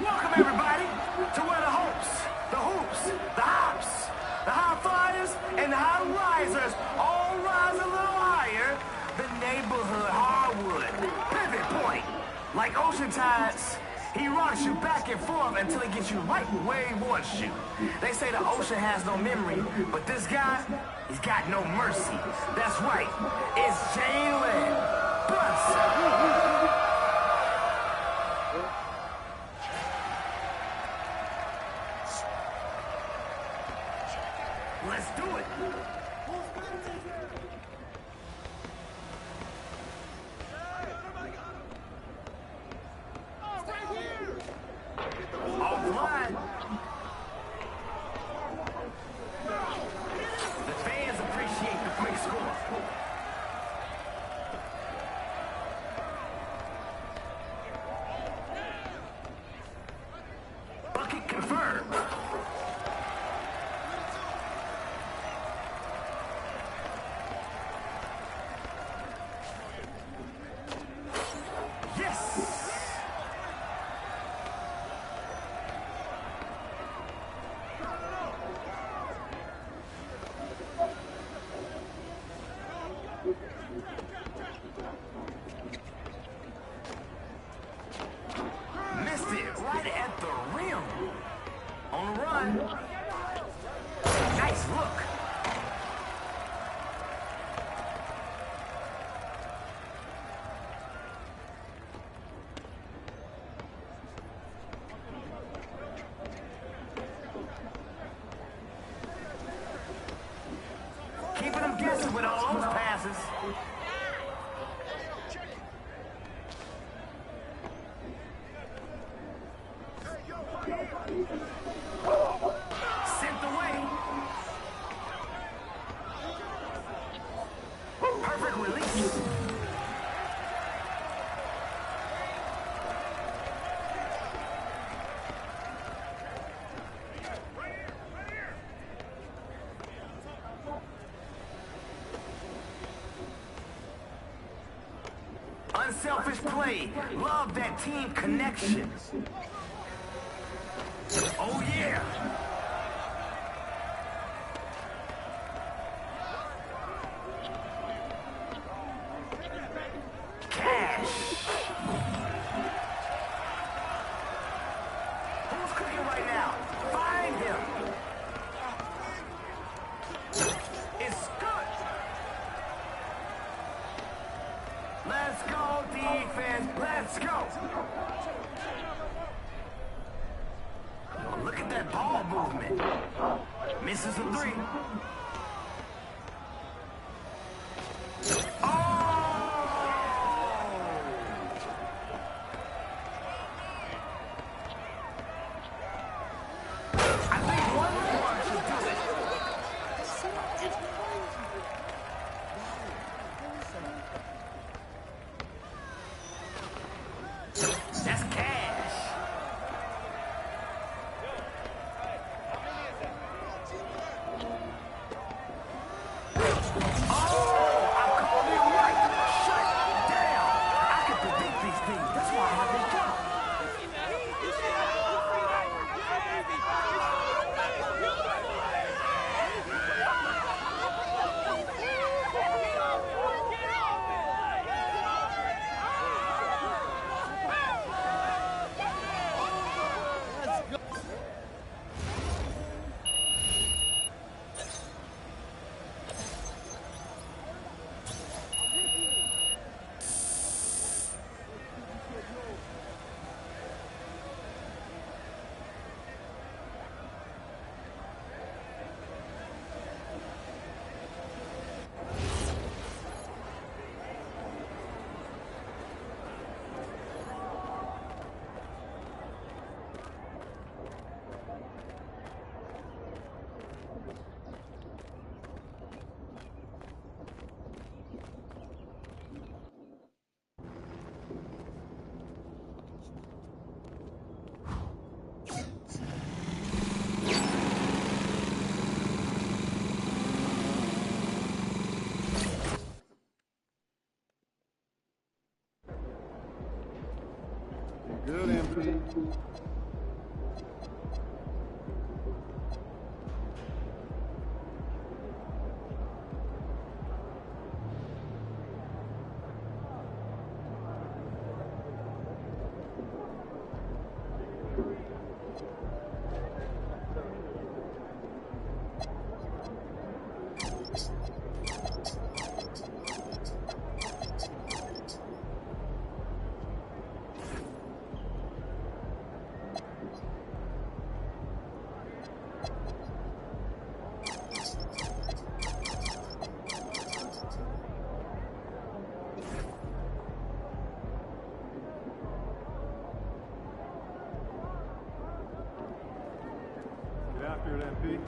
Welcome everybody to where the hopes, the hoops, the hops, the high flyers, and the high risers all rise a little higher. The neighborhood hardwood pivot point, like ocean tides. He rocks you back and forth until he gets you right where he wants you. They say the ocean has no memory, but this guy, he's got no mercy. That's right, it's Jalen Brunson. Let's do it. Offline. The fans appreciate the quick score. Bucket confirmed. Missed it right at the rim. On the run. Nice look. Keeping them guessing with all those passes. Sent away. Perfect release. Unselfish play. Love that team connection. Oh yeah. Cash. Who's cooking right now? Find him. It's good. Let's go, defense. Let's go. Look at that ball movement. Misses a three. That's cash. Oh, I called it right. Shut down. I can predict these things. That's why I have this job. Good, MP. be.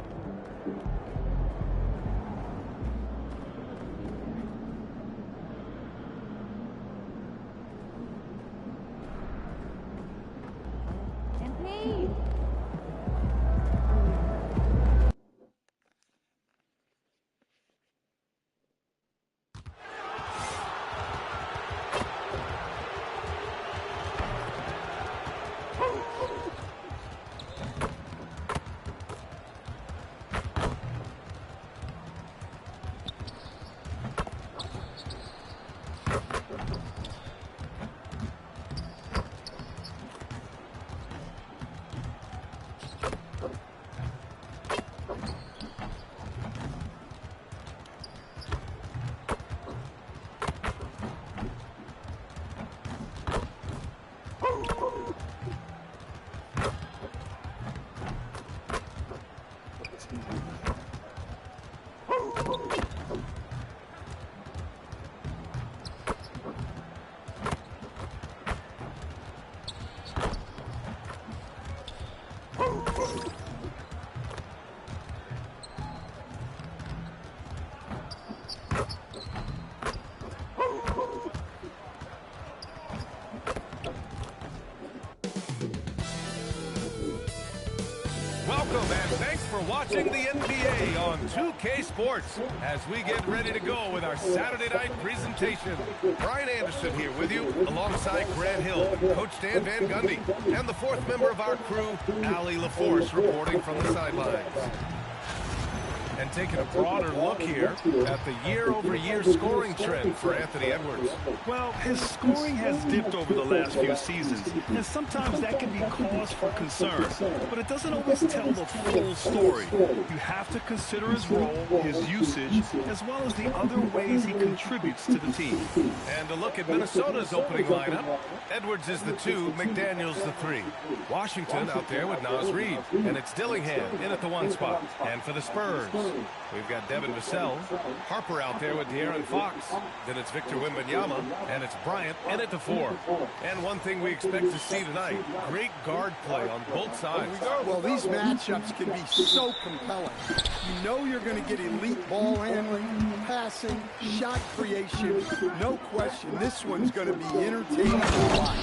Welcome and thanks for watching the NBA on 2K Sports as we get ready to go with our Saturday night presentation. Brian Anderson here with you alongside Grant Hill, Coach Dan Van Gundy, and the fourth member of our crew, Allie LaForce, reporting from the sidelines. And taking a broader look here at the year-over-year scoring trend for Anthony Edwards. Well, his scoring has dipped over the last few seasons, and sometimes that can be cause for concern. But it doesn't always tell the full story. You have to consider his role, his usage, as well as the other ways he contributes to the team. And a look at Minnesota's opening lineup. Edwards is the 2, McDaniels the 3. Washington out there with Naz Reid, and it's Dillingham in at the 1 spot. And for the Spurs, we've got Devin Vassell, Harper out there with De'Aaron Fox. Then it's Victor Wembanyama, and it's Bryant in at the 4. And one thing we expect to see tonight, great guard play on both sides. Well, these matchups can be so compelling. You know you're going to get elite ball handling, passing, shot creation. No question, this one's going to be entertaining to watch.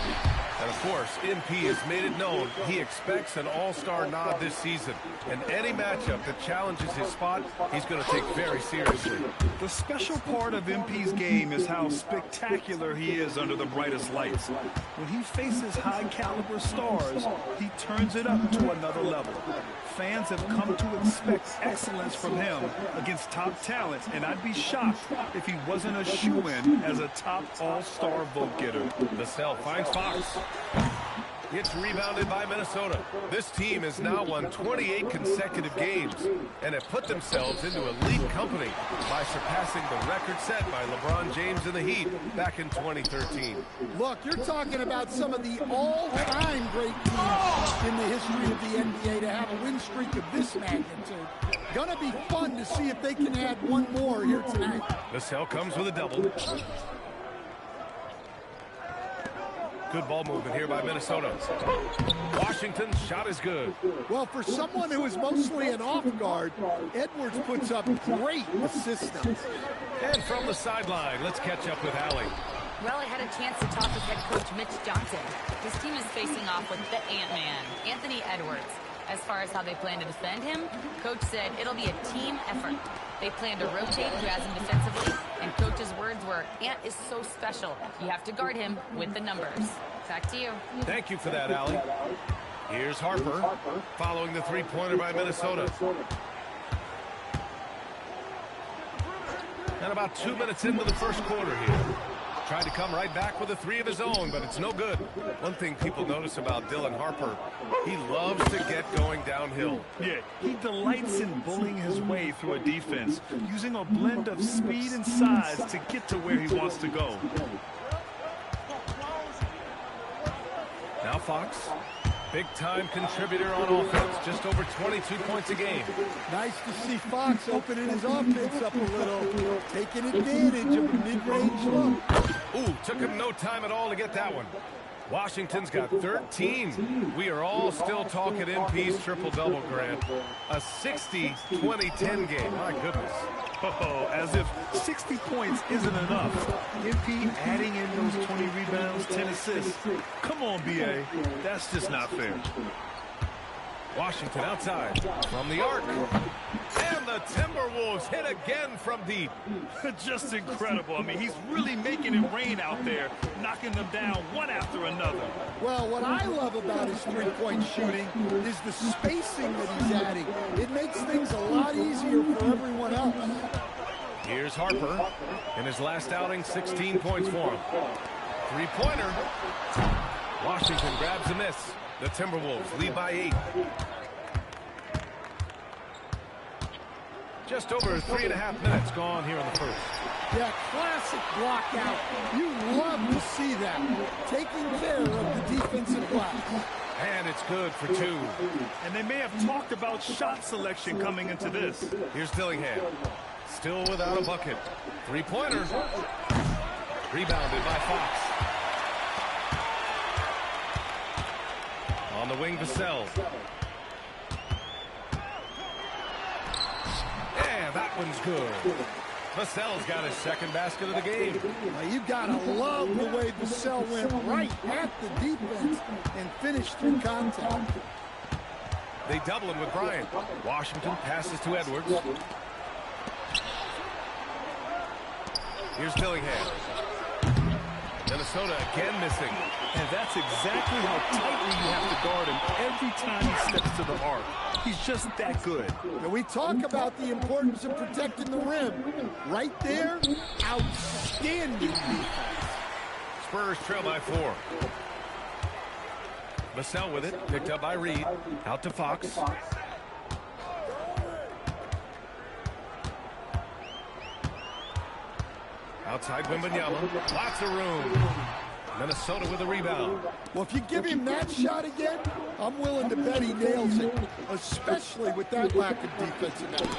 And of course, MP has made it known he expects an all-star nod this season. And any matchup that challenges his spot, he's going to take very seriously. The special part of MP's game is how spectacular he is under the brightest lights. When he faces high-caliber stars, he turns it up to another level. Fans have come to expect excellence from him against top talent, and I'd be shocked if he wasn't a shoo-in as a top all-star vote-getter. Vassell finds Fox. It's rebounded by Minnesota. This team has now won 28 consecutive games and have put themselves into elite company by surpassing the record set by LeBron James and the Heat back in 2013. Look, you're talking about some of the all-time great teams in the history of the NBA to have a win streak of this magnitude. Gonna be fun to see if they can add one more here tonight. Vassell comes with a double. Good ball movement here by Minnesota. Washington's shot is good. Well, for someone who is mostly an off guard, Edwards puts up great assistance. And from the sideline, let's catch up with Allie. Well, I had a chance to talk with head coach Mitch Johnson. His team is facing off with the Ant-Man, Anthony Edwards. As far as how they plan to defend him, coach said it'll be a team effort. They plan to rotate who has him defensively, and coach's words were, Ant is so special. You have to guard him with the numbers. Back to you. Thank you for that, Allie. Here's Harper, following the three-pointer by Minnesota. And about 2 minutes into the first quarter here. Tried to come right back with a 3 of his own, but it's no good. One thing people notice about Dylan Harper, he loves to get going downhill. Yeah, he delights in bullying his way through a defense, using a blend of speed and size to get to where he wants to go. Now Fox, big-time contributor on offense, just over 22 points a game. Nice to see Fox opening his offense up a little, taking advantage of a mid-range look. Ooh, took him no time at all to get that one. Washington's got 13. We are all still talking MP's triple-double, Grant. A 60-20-10 game. My goodness. Oh, as if 60 points isn't enough. MP adding in those 20 rebounds, 10 assists. Come on, BA. That's just not fair. Washington outside from the arc. And the Timberwolves hit again from deep. Just incredible. I mean, he's really making it rain out there, knocking them down one after another. Well, what I love about his three-point shooting is the spacing that he's adding. It makes things a lot easier for everyone else. Here's Harper. In his last outing, 16 points for him. Three-pointer. Washington grabs a miss. The Timberwolves lead by 8. Just over 3.5 minutes gone here in the first. Yeah, classic block out. You love to see that. Taking care of the defensive glass. And it's good for 2. And they may have talked about shot selection coming into this. Here's Dillingham. Still without a bucket. Three-pointer. Rebounded by Fox. On the wing, Vassell. Yeah, that one's good. Vassell's got his second basket of the game. Well, you gotta love the way Vassell went right at the defense and finished through contact. They double him with Bryant. Washington passes to Edwards. Here's Dillingham. Minnesota again missing. And that's exactly how tightly you have to guard him every time he steps to the arc. He's just that good. Now we talk about the importance of protecting the rim. Right there, outstanding defense. Spurs trail by 4. Vassell with it, picked up by Reed. Out to Fox. Outside Wembanyama. Lots of room. Minnesota with a rebound. Well, if you give him that shot again, I'm willing to bet he nails it, especially with that lack of defensive effort.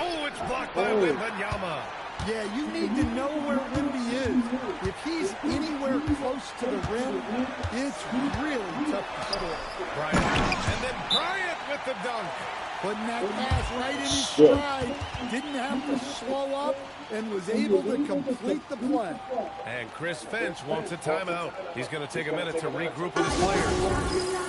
Oh, it's blocked by Wembanyama. Yeah, you need to know where Wemby is. If he's anywhere close to the rim, it's really tough to score. Bryant. And then Bryant with the dunk. Putting that pass right in his stride. Didn't have to slow up and was able to complete the play. And Chris Finch wants a timeout. He's going to take a minute to regroup with his players.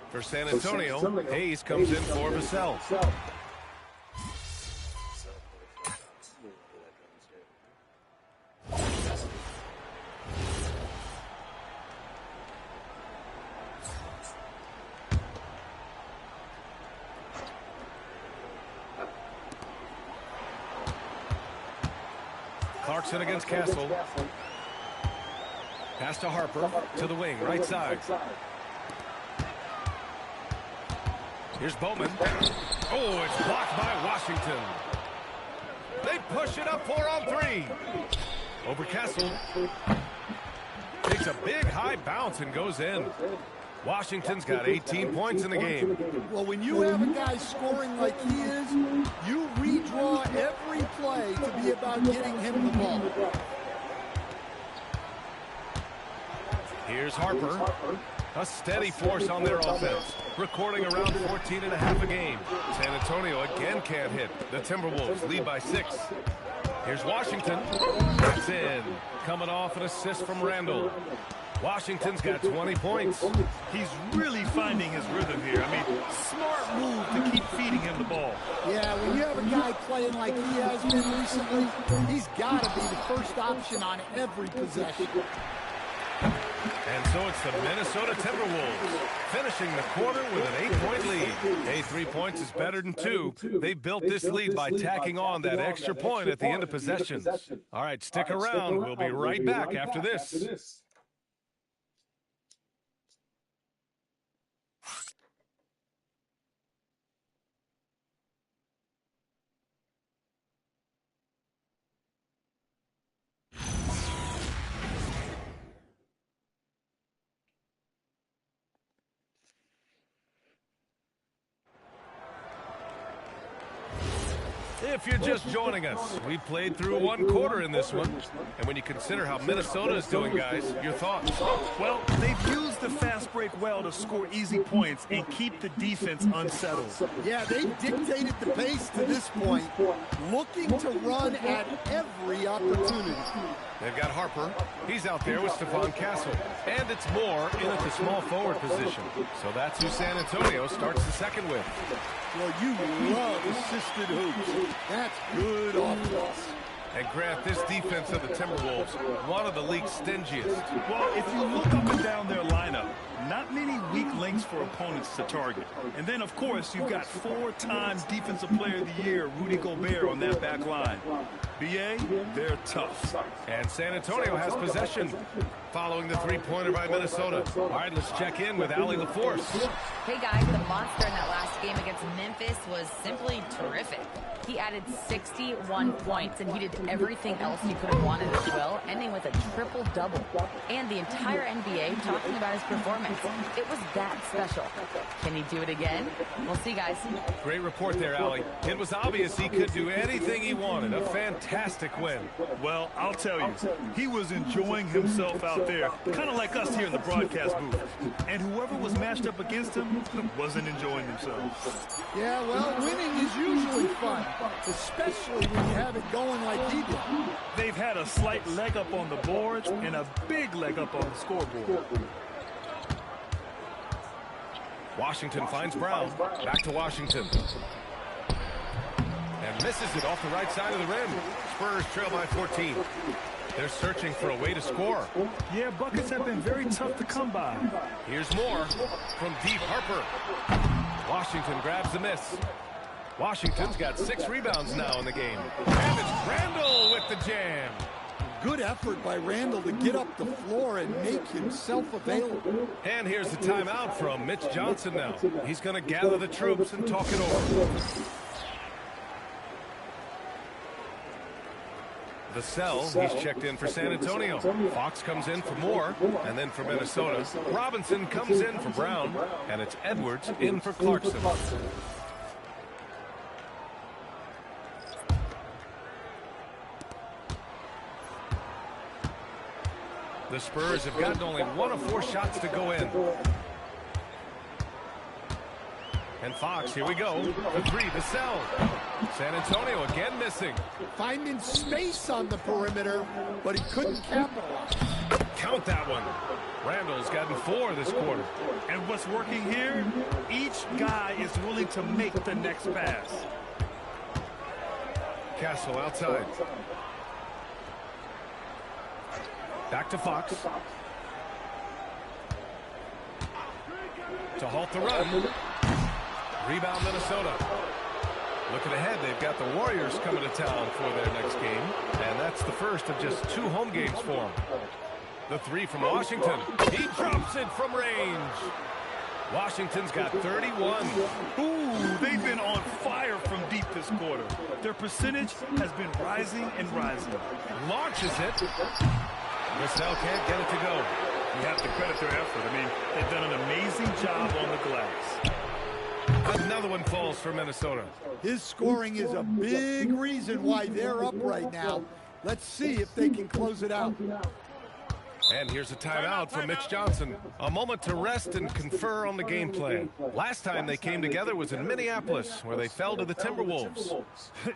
For San Antonio, Hayes comes in for Vassell. Clarkson against Castle. Pass to Harper, to the wing, right side. Here's Bowman. Oh, it's blocked by Washington. They push it up 4-on-3. Over Castle. Takes a big high bounce and goes in. Washington's got 18 points in the game. Well, when you have a guy scoring like he is, you redraw every play to be about getting him the ball. Here's Harper. A steady force on their offense, recording around 14.5 a game. San Antonio again can't hit. The Timberwolves lead by 6. Here's Washington. That's in. Coming off an assist from Randall. Washington's got 20 points. He's really finding his rhythm here. I mean, smart move to keep feeding him the ball. Yeah, when you have a guy playing like he has been recently, he's got to be the first option on every possession. And so it's the Minnesota Timberwolves finishing the quarter with an 8-point lead. Hey, 3 points is better than 2. They built this lead by tacking on that extra point at the end of possessions. All right, stick around. We'll be right back after this. If you're just joining us, we played through 1 quarter in this one. And when you consider how Minnesota is doing, guys, your thoughts? Well, they've used the fast break well to score easy points and keep the defense unsettled. Yeah, they dictated the pace to this point, looking to run at every opportunity. They've got Harper. He's out there with Stephon Castle. And it's Moore in at the small forward position. So that's who San Antonio starts the second with. Well, you love assisted hoops. That's good offense. And Grant, this defense of the Timberwolves, one of the league's stingiest. Well, if you look up and down their lineup, not many weak links for opponents to target. And then, of course, you've got 4-time Defensive Player of the Year, Rudy Gobert, on that back line. BA, they're tough. And San Antonio has possession following the three-pointer by Minnesota. All right, let's check in with Allie LaForce. Hey, guys, the monster in that last game against Memphis was simply terrific. He added 61 points, and he did everything else you could have wanted as well, ending with a triple-double. And the entire NBA talking about his performance. It was that special. Can he do it again? We'll see, guys. Great report there, Allie. It was obvious he could do anything he wanted. A fantastic win. Well, I'll tell you, he was enjoying himself out there, kind of like us here in the broadcast booth. And whoever was matched up against him wasn't enjoying themselves. Yeah, well, winning is usually fun, especially when you have it going like he did. They've had a slight leg up on the boards and a big leg up on the scoreboard. Washington finds Brown. Back to Washington. And misses it off the right side of the rim. Spurs trail by 14. They're searching for a way to score. Yeah, buckets have been very tough to come by. Here's more from deep. Harper. Washington grabs the miss. Washington's got 6 rebounds now in the game. And it's Randall with the jam. Good effort by Randall to get up the floor and make himself available. And here's the timeout from Mitch Johnson now. He's going to gather the troops and talk it over. The cell, he's checked in for San Antonio. Fox comes in for Moore, and then for Minnesota. Robinson comes in for Brown, and it's Edwards in for Clarkson. The Spurs have gotten only 1 of 4 shots to go in. And Fox, here we go. The 3, the cell. San Antonio again missing. Finding space on the perimeter, but he couldn't capitalize. Count that one. Randall's gotten 4 this quarter. And what's working here? Each guy is willing to make the next pass. Castle outside. Back to Fox. To halt the run. Rebound Minnesota. Looking ahead, they've got the Warriors coming to town for their next game. And that's the first of just 2 home games for them. The 3 from Washington. He drops it from range. Washington's got 31. Ooh, they've been on fire from deep this quarter. Their percentage has been rising and rising. Launches it. Russell can't get it to go. You have to credit their effort. I mean, they've done an amazing job on the glass. Another one falls for Minnesota. His scoring is a big reason why they're up right now. Let's see if they can close it out. And here's a timeout from Mitch Johnson. A moment to rest and confer on the game plan. Last time they came together was in Minneapolis, where they fell to the Timberwolves.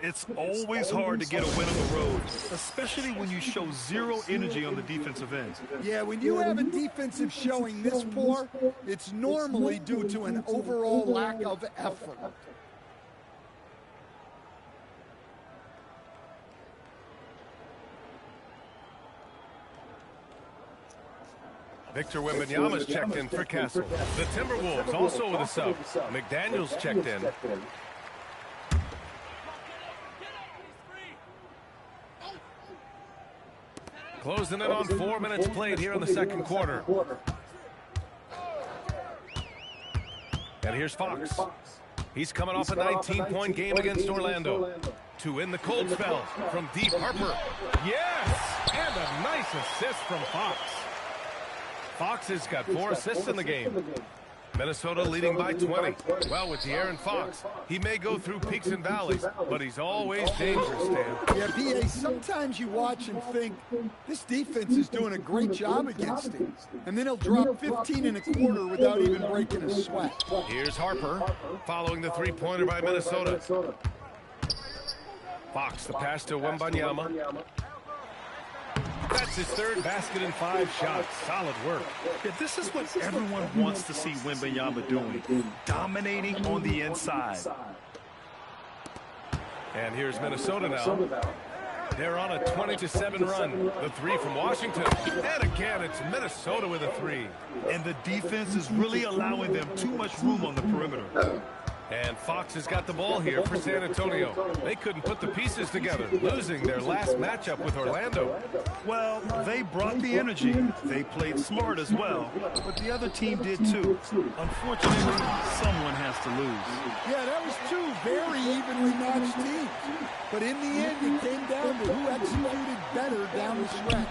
It's always hard to get a win on the road, especially when you show zero energy on the defensive end. Yeah, when you have a defensive showing this poor, it's normally due to an overall lack of effort. Victor Wembanyama's checked in for Castle. The Timberwolves also with a sub. McDaniels checked in. Closing in on 4 minutes played here in the second quarter. And here's Fox. He's coming off a 19-point game against Orlando. To win the cold spell from deep Harper. Yes! And a nice assist from Fox. Fox has got 4 assists in the game. Minnesota leading by 20. Well, with De'Aaron Fox, he may go through peaks and valleys, but he's always dangerous, Dan. Yeah, PA, sometimes you watch and think, this defense is doing a great job against him. And then he'll drop 15 and a quarter without even breaking a sweat. Here's Harper, following the three-pointer by Minnesota. Fox, the pass to Wembanyama. That's his third basket in 5 shots. Solid work. Yeah, this is what everyone wants to see Wembanyama doing, dominating on the inside. And here's Minnesota now. They're on a 20-7 run. The 3 from Washington. And again, it's Minnesota with a 3. And the defense is really allowing them too much room on the perimeter. And Fox has got the ball here for San Antonio. They couldn't put the pieces together, losing their last matchup with Orlando. Well, they brought the energy. They played smart as well, but the other team did too. Unfortunately, someone has to lose. Yeah, that was 2 very evenly matched teams. But in the end, it came down to who executed better down the stretch.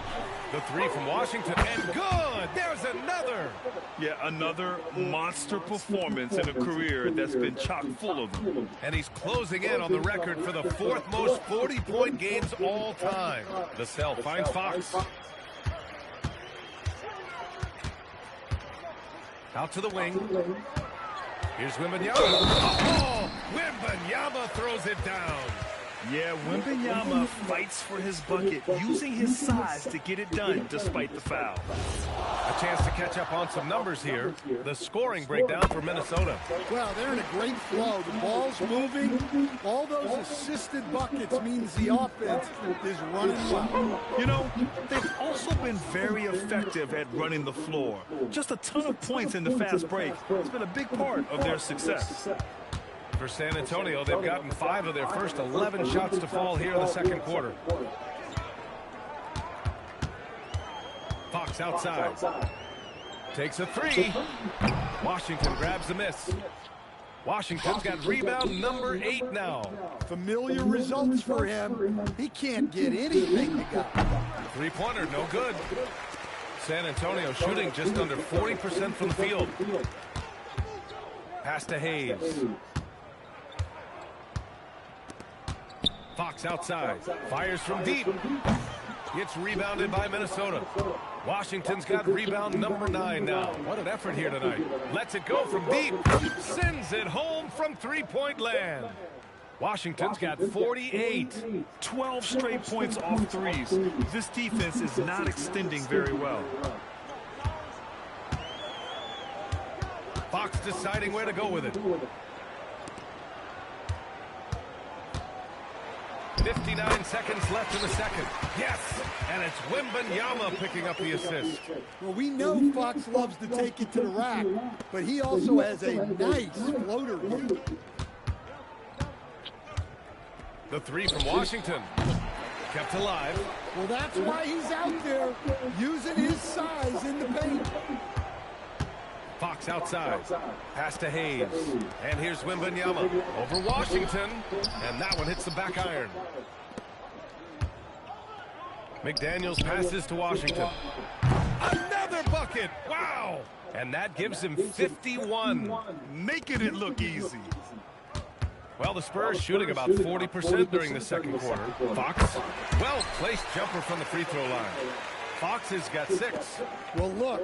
The 3 from Washington, and good! There's another! Yeah, another monster performance in a career that's been chock full of them. And he's closing in on the record for the 4th most 40-point games all time. The cell finds Fox. Out to the wing. Here's Wembanyama. Oh! Wembanyama throws it down. Yeah, Wembanyama fights for his bucket, using his size to get it done despite the foul. A chance to catch up on some numbers here. The scoring breakdown for Minnesota. Well, they're in a great flow. The ball's moving. All those assisted buckets means the offense is running well. You know, they've also been very effective at running the floor. Just a ton of points in the fast break. It's been a big part of their success. For San Antonio, they've gotten 5 of their first 11 shots to fall here in the second quarter. Fox outside. Takes a 3. Washington grabs the miss. Washington's got rebound number 8 now. Familiar results for him. He can't get anything to go. 3-pointer, no good. San Antonio shooting just under 40% from the field. Pass to Hayes. Fox outside. Fires from deep. It's rebounded by Minnesota. Washington's got rebound number 9 now. What an effort here tonight. Lets it go from deep. Sends it home from 3-point land. Washington's got 48. 12 straight points off threes. This defense is not extending very well. Fox deciding where to go with it. 59 seconds left in the second. Yes, and it's Wembanyama picking up the assist. Well, we know Fox loves to take it to the rack, but he also has a nice floater game. The 3 from Washington. Kept alive. Well, that's why he's out there using his size in the paint. Fox outside. Pass to Hayes. And here's Wembanyama over Washington. And that one hits the back iron. McDaniels passes to Washington. Another bucket. Wow. And that gives him 51. Making it look easy. Well, the Spurs shooting about 40% during the second quarter. Fox, well-placed jumper from the free throw line. Fox has got 6. Well, look,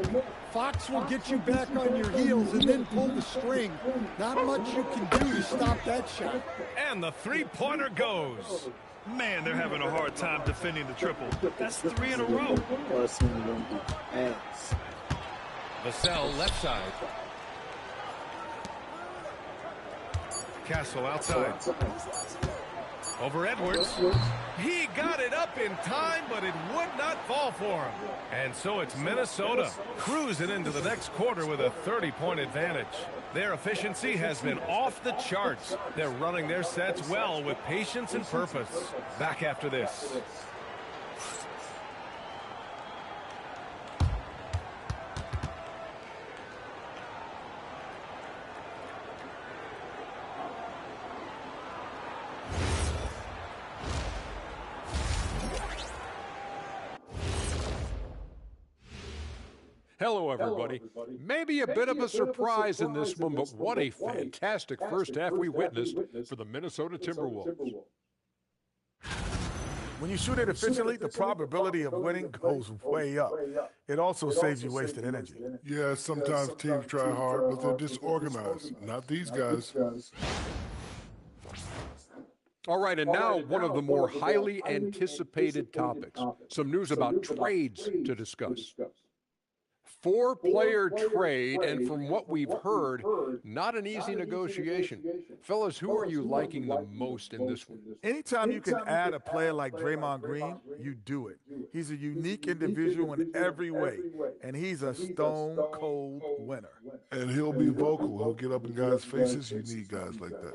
Fox will get you back on your heels and then pull the string. Not much you can do to stop that shot. And the three-pointer goes. Man, they're having a hard time defending the triple. That's 3 in a row. Vassell left side. Castle outside. Over Edwards. He got it up in time, but it would not fall for him. And so it's Minnesota cruising into the next quarter with a 30-point advantage. Their efficiency has been off the charts. They're running their sets well with patience and purpose. Back after this. Hello, everybody. Maybe a bit of a surprise in this one, but what a fantastic first half we witnessed for the Minnesota Timberwolves. When you shoot it efficiently, the probability of winning goes way up. It also saves you wasted energy. Yeah, sometimes teams try hard, but they're disorganized. Not these guys. All right, and now one of the more highly anticipated topics. Some news about trades to discuss. 4-player trade, and from what we've heard, not an easy negotiation. Fellas, who are you liking the most in this one? Anytime you can add a player like Draymond Green, you do it. He's a unique individual in every way, and he's a stone-cold winner. And he'll be vocal. He'll get up in guys' faces. You need guys like that.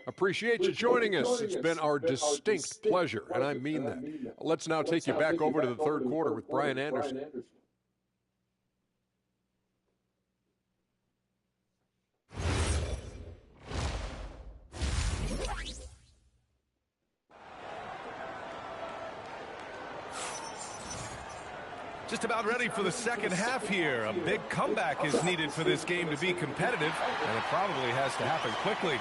Appreciate you joining us. It's been our distinct pleasure, and I mean that. Let's now take you back over to the third quarter with Brian Anderson. Just about ready for the second half here. A big comeback is needed for this game to be competitive, and it probably has to happen quickly.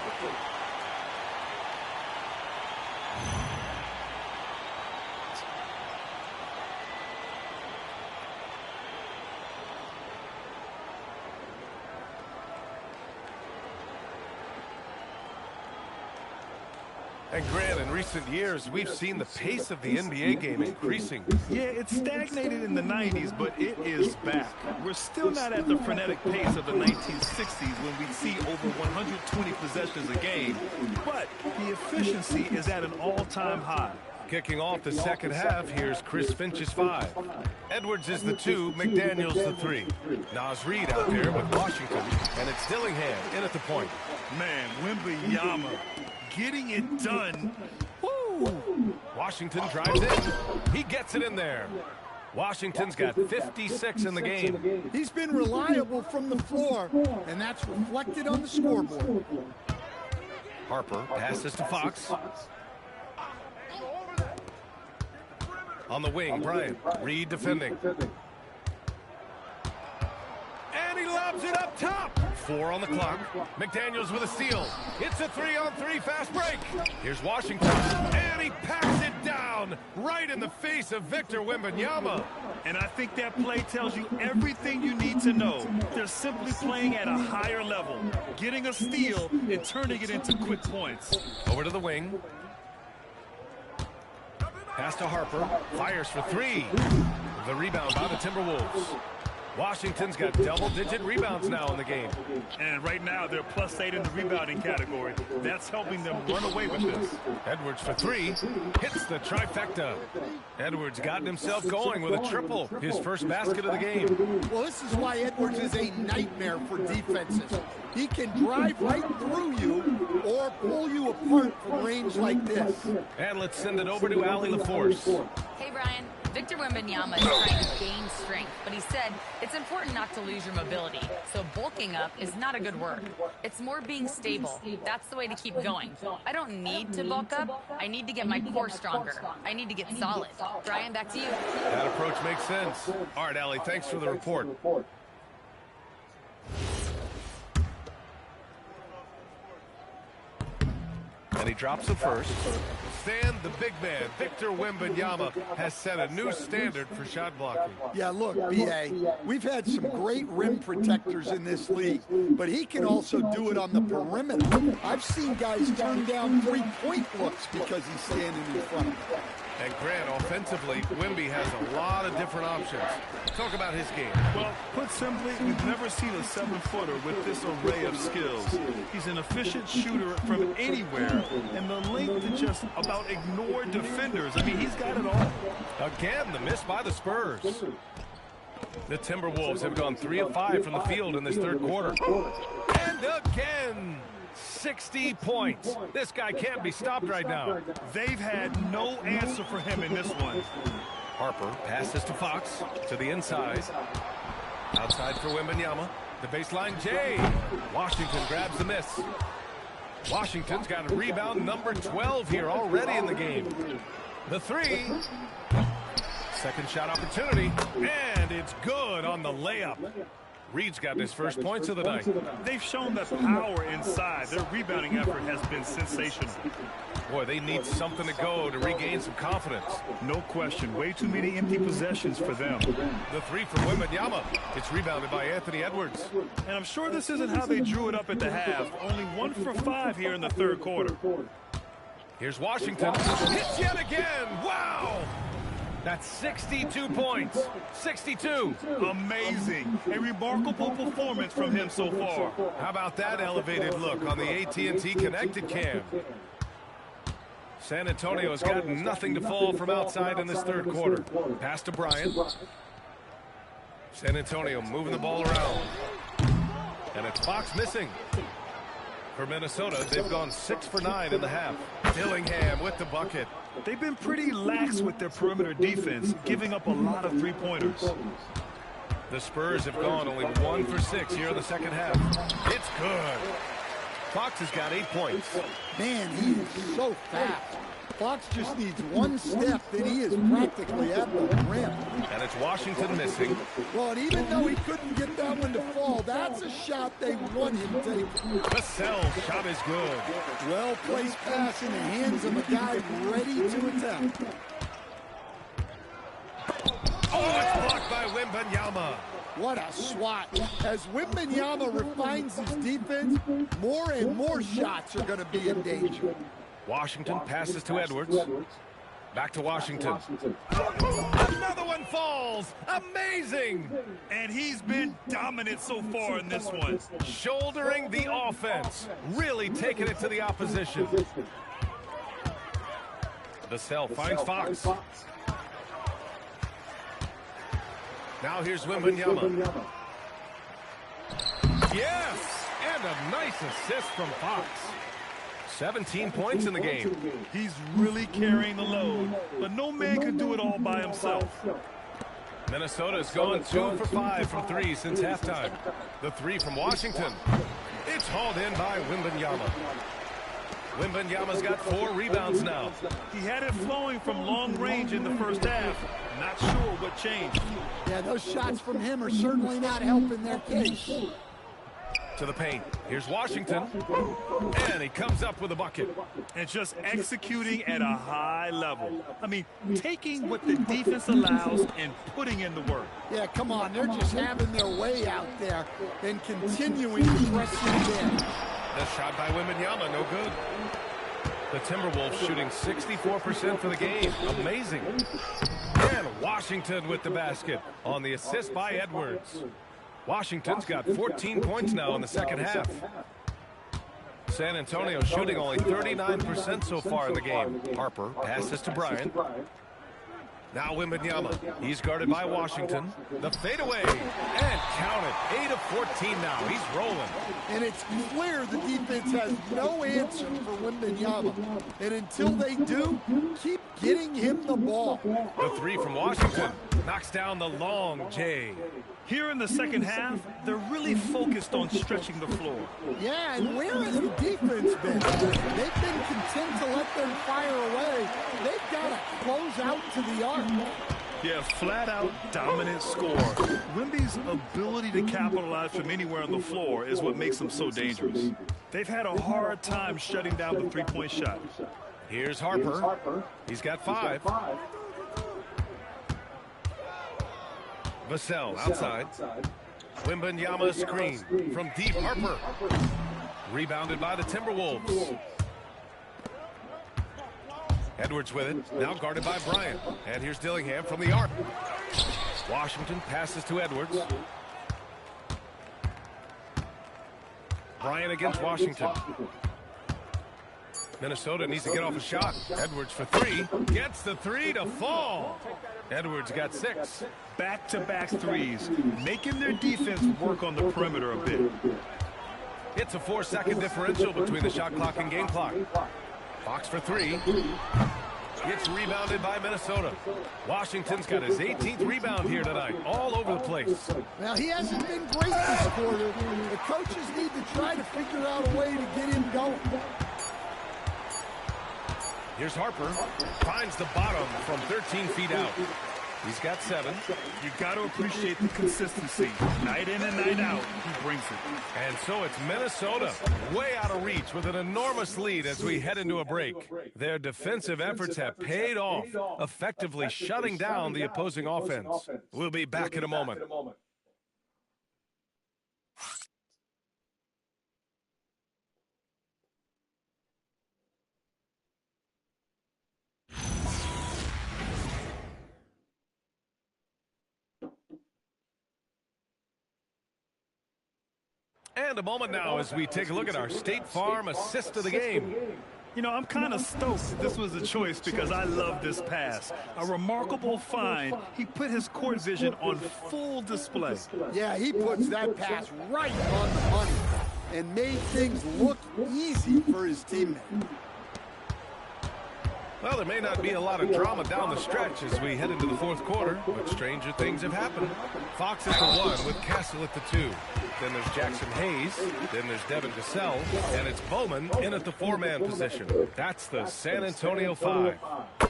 And Grant, in recent years, we've seen the pace of the NBA game increasing. Yeah, it stagnated in the 90s, but it is back. We're still not at the frenetic pace of the 1960s when we see over 120 possessions a game, but the efficiency is at an all-time high. Kicking off the second half, here's Chris Finch's 5. Edwards is the 2, McDaniels the 3. Naz Reid out there with Washington, and it's Dillingham in at the point. Man, Wembanyama getting it done. Woo! Washington drives in. He gets it in there. Washington's got 56 in the game. He's been reliable from the floor, and that's reflected on the scoreboard. Harper passes to Fox. On the wing, Bryant. Reed defending. And he lobs it up top. 4 on the clock. McDaniels with a steal. It's a 3-on-3 fast break. Here's Washington. And he packs it down right in the face of Victor Wembanyama. And I think that play tells you everything you need to know. They're simply playing at a higher level, getting a steal and turning it into quick points. Over to the wing. Pass to Harper. Fires for 3. The rebound by the Timberwolves. Washington's got double-digit rebounds now in the game. And right now, they're +8 in the rebounding category. That's helping them run away with this. Edwards for 3. Hits the trifecta. Edwards gotten himself going with a triple. His first basket of the game. Well, this is why Edwards is a nightmare for defenses. He can drive right through you or pull you apart from range like this. And let's send it over to Allie LaForce. Hey, Brian. Victor Wembanyama is trying to gain strength, but he said it's important not to lose your mobility. So bulking up is not a good word. It's more being stable. That's the way to keep going. I don't need to bulk up. I need to get my core stronger. I need to get solid. Brian, back to you. That approach makes sense. All right, Allie, thanks for the report. And he drops the first. stand, the big man, Victor Wembanyama, has set a new standard for shot blocking. Yeah, look, B.A., we've had some great rim protectors in this league, but he can also do it on the perimeter. I've seen guys turn down three-point looks because he's standing in front of them. And Grant, offensively, Wemby has a lot of different options. Talk about his game. Well, put simply, we've never seen a 7-footer with this array of skills. He's an efficient shooter from anywhere, and the length to just about ignore defenders. I mean, he's got it all. Again, the miss by the Spurs. The Timberwolves have gone 3 of 5 from the field in this third quarter. And again, 60 points. This guy can't be stopped right now. They've had no answer for him in this one. Harper passes to Fox to the inside. Outside for Wembanyama. The baseline J. Washington grabs the miss. Washington's got a rebound number 12 here already in the game. The three. Second shot opportunity. And it's good on the layup. Reed's got his first points of the night. They've shown that power inside. Their rebounding effort has been sensational. Boy, they need something to go to regain some confidence. No question. Way too many empty possessions for them. The three from Wembanyama. It's rebounded by Anthony Edwards. And I'm sure this isn't how they drew it up at the half. Only 1 for 5 here in the third quarter. Here's Washington. Hits yet again. Wow! That's 62 points. 62. Amazing. A remarkable performance from him so far. How about that elevated look on the AT&T connected cam? San Antonio's got nothing to fall from outside in this third quarter. Pass to Bryant. San Antonio moving the ball around. And it's Fox missing. For Minnesota, they've gone 6 for 9 in the half. Dillingham with the bucket. They've been pretty lax with their perimeter defense, giving up a lot of three-pointers. The Spurs have gone only 1 for 6 here in the second half. It's good. Fox has got 8 points. Man, he is so fast. Fox just needs one step, then he is practically at the rim. And it's Washington missing. Well, and even though he couldn't get that one to fall, that's a shot they want him taking. Vassell's shot is good. Well-placed pass in the hands of a guy ready to attack. Oh, it's blocked by Wembanyama. What a swat. As Wembanyama refines his defense, more and more shots are going to be in danger. Washington passes to Edwards. Back to Washington. Another one falls. Amazing. And he's been dominant so far in this one. Shouldering the offense. Really taking it to the opposition. Vassell finds Fox. Now here's Wembanyama. Yes! And a nice assist from Fox. 17 points in the game. He's really carrying the load, but no man can do it all by himself. Minnesota's gone 2 for 5 from 3 since halftime. The three from Washington. It's hauled in by Wembanyama. Wembanyama's got 4 rebounds now. He had it flowing from long range in the first half. Not sure what changed. Yeah, those shots from him are certainly not helping their case. To the paint. Here's Washington. And he comes up with a bucket. And just executing at a high level. I mean, taking what the defense allows and putting in the work. Yeah, come on. They're just having their way out there and continuing to press him in. The shot by Wembanyama, no good. The Timberwolves shooting 64% for the game. Amazing. And Washington with the basket on the assist by Edwards. Washington's got 14 points now in the second half. San Antonio shooting only 39% so far in the game. Harper passes to Bryant. Now Wembanyama. He's guarded by Washington. The fadeaway. And count it. 8 of 14 now. He's rolling. And it's clear the defense has no answer for Wembanyama. And until they do, keep getting him the ball. The three from Washington. Knocks down the long J. Here in the second half, they're really focused on stretching the floor. Yeah, and where has the defense been? They've been content to let them fire away. They've got to close out to the arc. Yeah, flat-out dominant score. Wemby's ability to capitalize from anywhere on the floor is what makes him so dangerous. They've had a hard time shutting down the three-point shot. Here's Harper. He's got 5. Vassell outside. Wembanyama screen from deep. Harper. Rebounded by the Timberwolves. Edwards with it. Now guarded by Bryant. And here's Dillingham from the arc. Washington passes to Edwards. Bryant against Washington. Minnesota needs to get off a shot. Edwards for 3. Gets the 3 to fall. Edwards got 6. Back-to-back threes, making their defense work on the perimeter a bit. It's a 4-second differential between the shot clock and game clock. Fox for 3. Gets rebounded by Minnesota. Washington's got his 18th rebound here tonight, all over the place. Now, he hasn't been great this quarter. The coaches need to try to figure out a way to get him going. Here's Harper. Finds the bottom from 13 feet out. He's got 7. You got to appreciate the consistency. Night in and night out, he brings it. And so it's Minnesota way out of reach with an enormous lead as we head into a break. Their defensive efforts have paid off, effectively shutting down the opposing offense. We'll be back in a moment. And a moment now as we take a look at our State Farm assist of the game. You know, I'm kind of stoked that this was a choice because I love this pass. A remarkable find. He put his court vision on full display. Yeah, he puts that pass right on the money and made things look easy for his teammate. Well, there may not be a lot of drama down the stretch as we head into the 4th quarter, but stranger things have happened. Fox at the 1 with Castle at the 2. Then there's Jackson Hayes. Then there's Devin Vassell. And it's Bowman in at the 4-man position. That's the San Antonio 5. All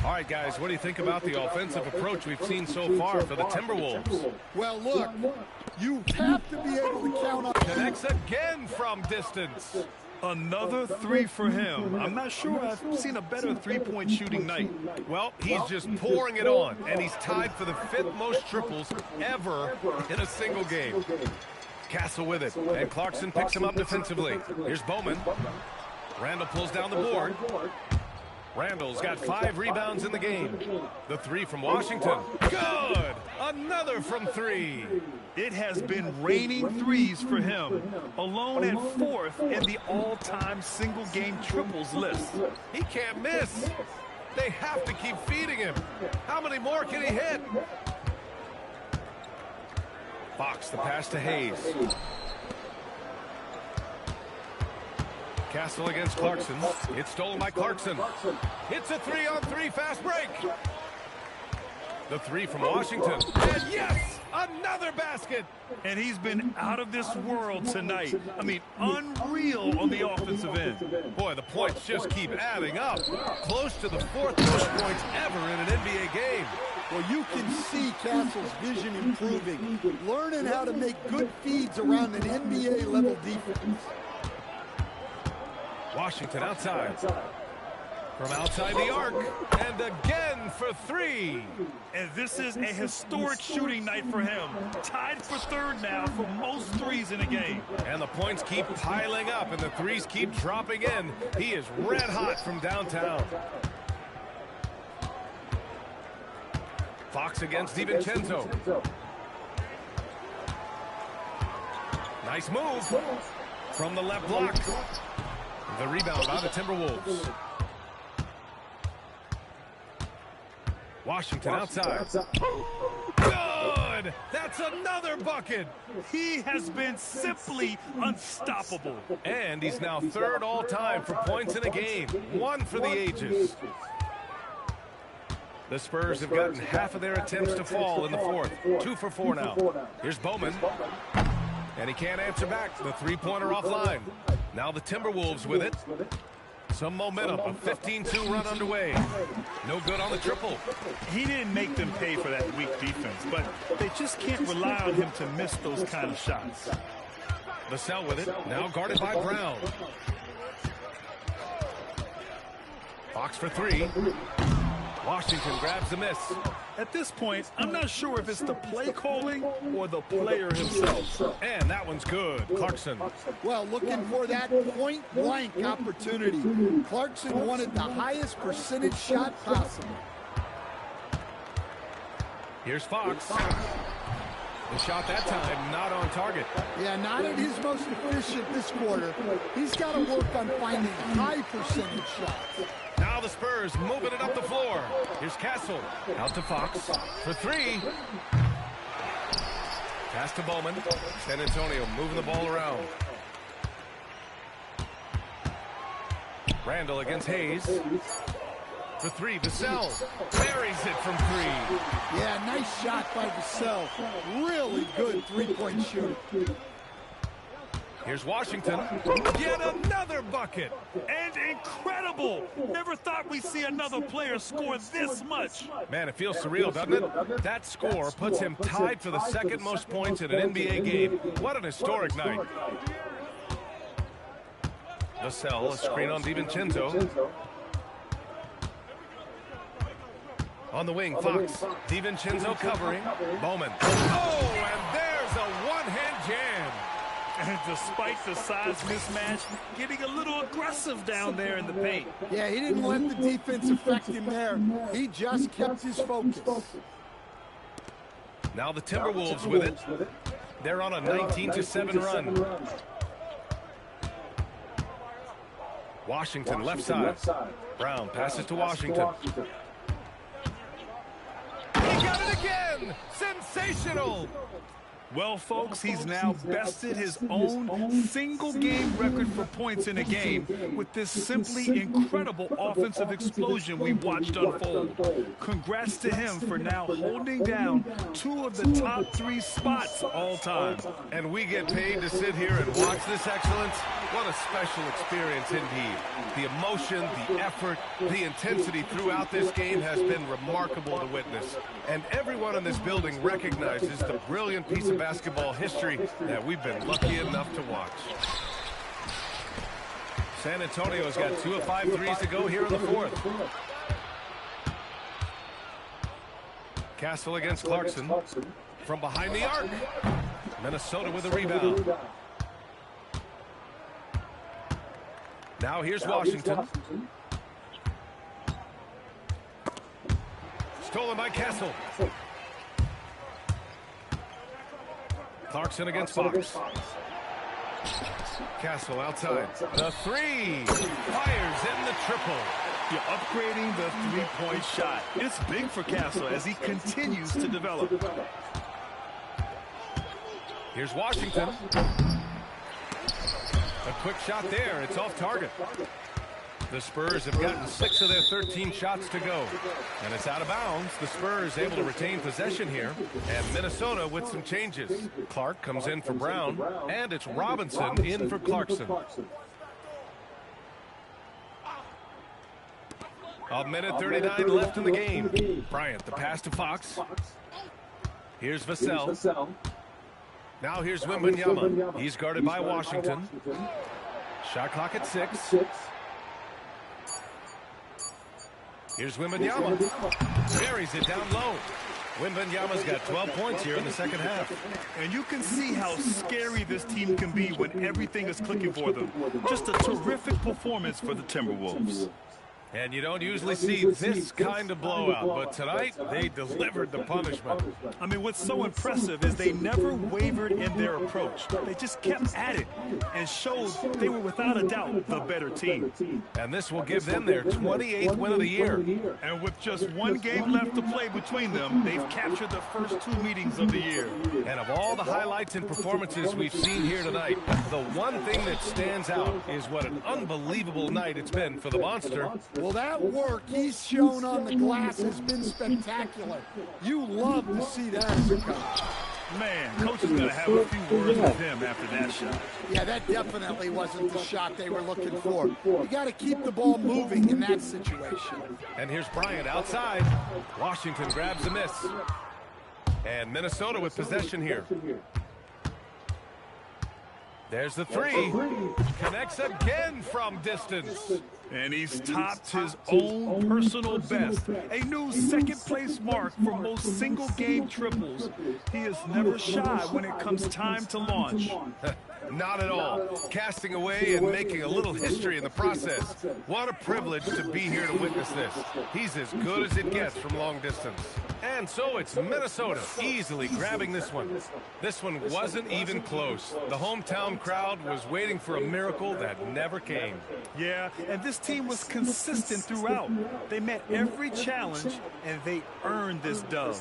right, guys, what do you think about the offensive approach we've seen so far for the Timberwolves? Well, look, you have to be able to count on... Connects again from distance. Another 3 for him. I'm not sure I've seen a better three-point shooting night. Well, he's just pouring it on, and he's tied for the 5th most triples ever in a single game. Castle with it, and Clarkson picks him up defensively. Here's Bowman. Randall pulls down the board. Randall's got 5 rebounds in the game. The 3 from Washington. Good! Another from 3. It has been raining threes for him, alone at 4th in the all-time single-game triples list. He can't miss. They have to keep feeding him. How many more can he hit? Fox, the pass to Hayes. Castle against Clarkson. It's stolen by Clarkson. It's a 3-on-3 fast break. The 3 from Washington. And yes, another basket. And he's been out of this world tonight. I mean, unreal on the offensive end. Boy, the points just keep adding up. Close to the 4th most points ever in an NBA game. Well, you can see Castle's vision improving, learning how to make good feeds around an NBA-level defense. Washington outside. From outside the arc. And again for 3. And this is a historic shooting night for him. Tied for 3rd now for most threes in a game. And the points keep piling up and the threes keep dropping in. He is red hot from downtown. Fox against DiVincenzo. Nice move. From the left block. The rebound by the Timberwolves. Washington outside. Good! That's another bucket! He has been simply unstoppable. And he's now 3rd all-time for points in a game. 1 for the ages. The Spurs have gotten half of their attempts to fall in the 4th. 2 for 4 now. Here's Bowman. And he can't answer back. The 3-pointer offline. Now the Timberwolves with it. Some momentum. A 15-2 run underway. No good on the triple. He didn't make them pay for that weak defense, but they just can't rely on him to miss those kind of shots. Vassell with it. Now guarded by Brown. Fox for three. Washington grabs the miss. At this point, I'm not sure if it's the play calling or the player himself. And that one's good. Clarkson. Well, looking for that point-blank opportunity. Clarkson wanted the highest percentage shot possible. Here's Fox. The shot that time not on target. Yeah, not at his most efficient this quarter. He's got to work on finding high percentage shots. Now the Spurs moving it up the floor. Here's Castle. Out to Fox for three. Pass to Bowman. San Antonio moving the ball around. Randall against Hayes. For three, Vassell buries it from three. Yeah, nice shot by Vassell. Really good three-point shooter. Here's Washington. Yet another bucket. And incredible. Never thought we'd see another player score this much. Man, it feels surreal, doesn't it? That score puts him tied for the second most points in an NBA game. What an historic night. Vassell, a screen on DiVincenzo. On the wing, Fox. DiVincenzo covering. Bowman. Oh, and there's a one-hand jam. And despite the size mismatch, getting a little aggressive down there in the paint. Yeah, he didn't let the defense affect him there. He just kept his focus. Now the Timberwolves with it. They're on a 19-7 run. Washington left side. Brown passes to Washington. He got it again! Sensational! Well, folks, he's now bested his own single-game record for points in a game with this simply incredible offensive explosion we watched unfold. Congrats to him for now holding down two of the top three spots all time. And we get paid to sit here and watch this excellence. What a special experience indeed. The emotion, the effort, the intensity throughout this game has been remarkable to witness. And everyone in this building recognizes the brilliant piece of basketball history that we've been lucky enough to watch. San Antonio's got 2 of 5 threes to go here in the fourth. Castle against Clarkson. From behind the arc. Minnesota with a rebound. Now here's Washington. Stolen by Castle. Clarkson against Fox. Castle outside. The three. Fires in the triple. You're upgrading the three-point shot. It's big for Castle as he continues to develop. Here's Washington. A quick shot there. It's off target. The Spurs have gotten 6 of their 13 shots to go. And it's out of bounds. The Spurs able to retain possession here. And Minnesota with some changes. Clark comes in for Brown. And it's Robinson in for Clarkson. A minute 39 left in the game. Bryant, the pass to Fox. Here's Vassell. Now here's Wembanyama. He's guarded by Washington. Shot clock at 6. Here's Wembanyama. Buries it down low. Wembanyama's got 12 points here in the second half. And you can see how scary this team can be when everything is clicking for them. Just a terrific performance for the Timberwolves. And you don't usually see this kind of blowout, but tonight they delivered the punishment. I mean, what's so impressive is they never wavered in their approach. They just kept at it and showed they were without a doubt the better team. And this will give them their 28th win of the year. And with just one game left to play between them, they've captured the first 2 meetings of the year. And of all the highlights and performances we've seen here tonight, the one thing that stands out is what an unbelievable night it's been for the Monster. Well, that work he's shown on the glass has been spectacular. You love to see that as a coach. Man, coach is going to have a few words with him after that shot. Yeah, that definitely wasn't the shot they were looking for. You got to keep the ball moving in that situation. And here's Bryant outside. Washington grabs the miss. And Minnesota with possession here. There's the three. Connects again from distance. And he's topped his own personal best. A new second-place mark for most single-game triples. He is never shy when it comes time to launch. Not at all. Casting away and making a little history in the process. What a privilege to be here to witness this. He's as good as it gets from long distance. And so it's Minnesota easily grabbing this one. This one wasn't even close. The hometown crowd was waiting for a miracle that never came. Yeah, and this team was consistent throughout. They met every challenge, and they earned this dub.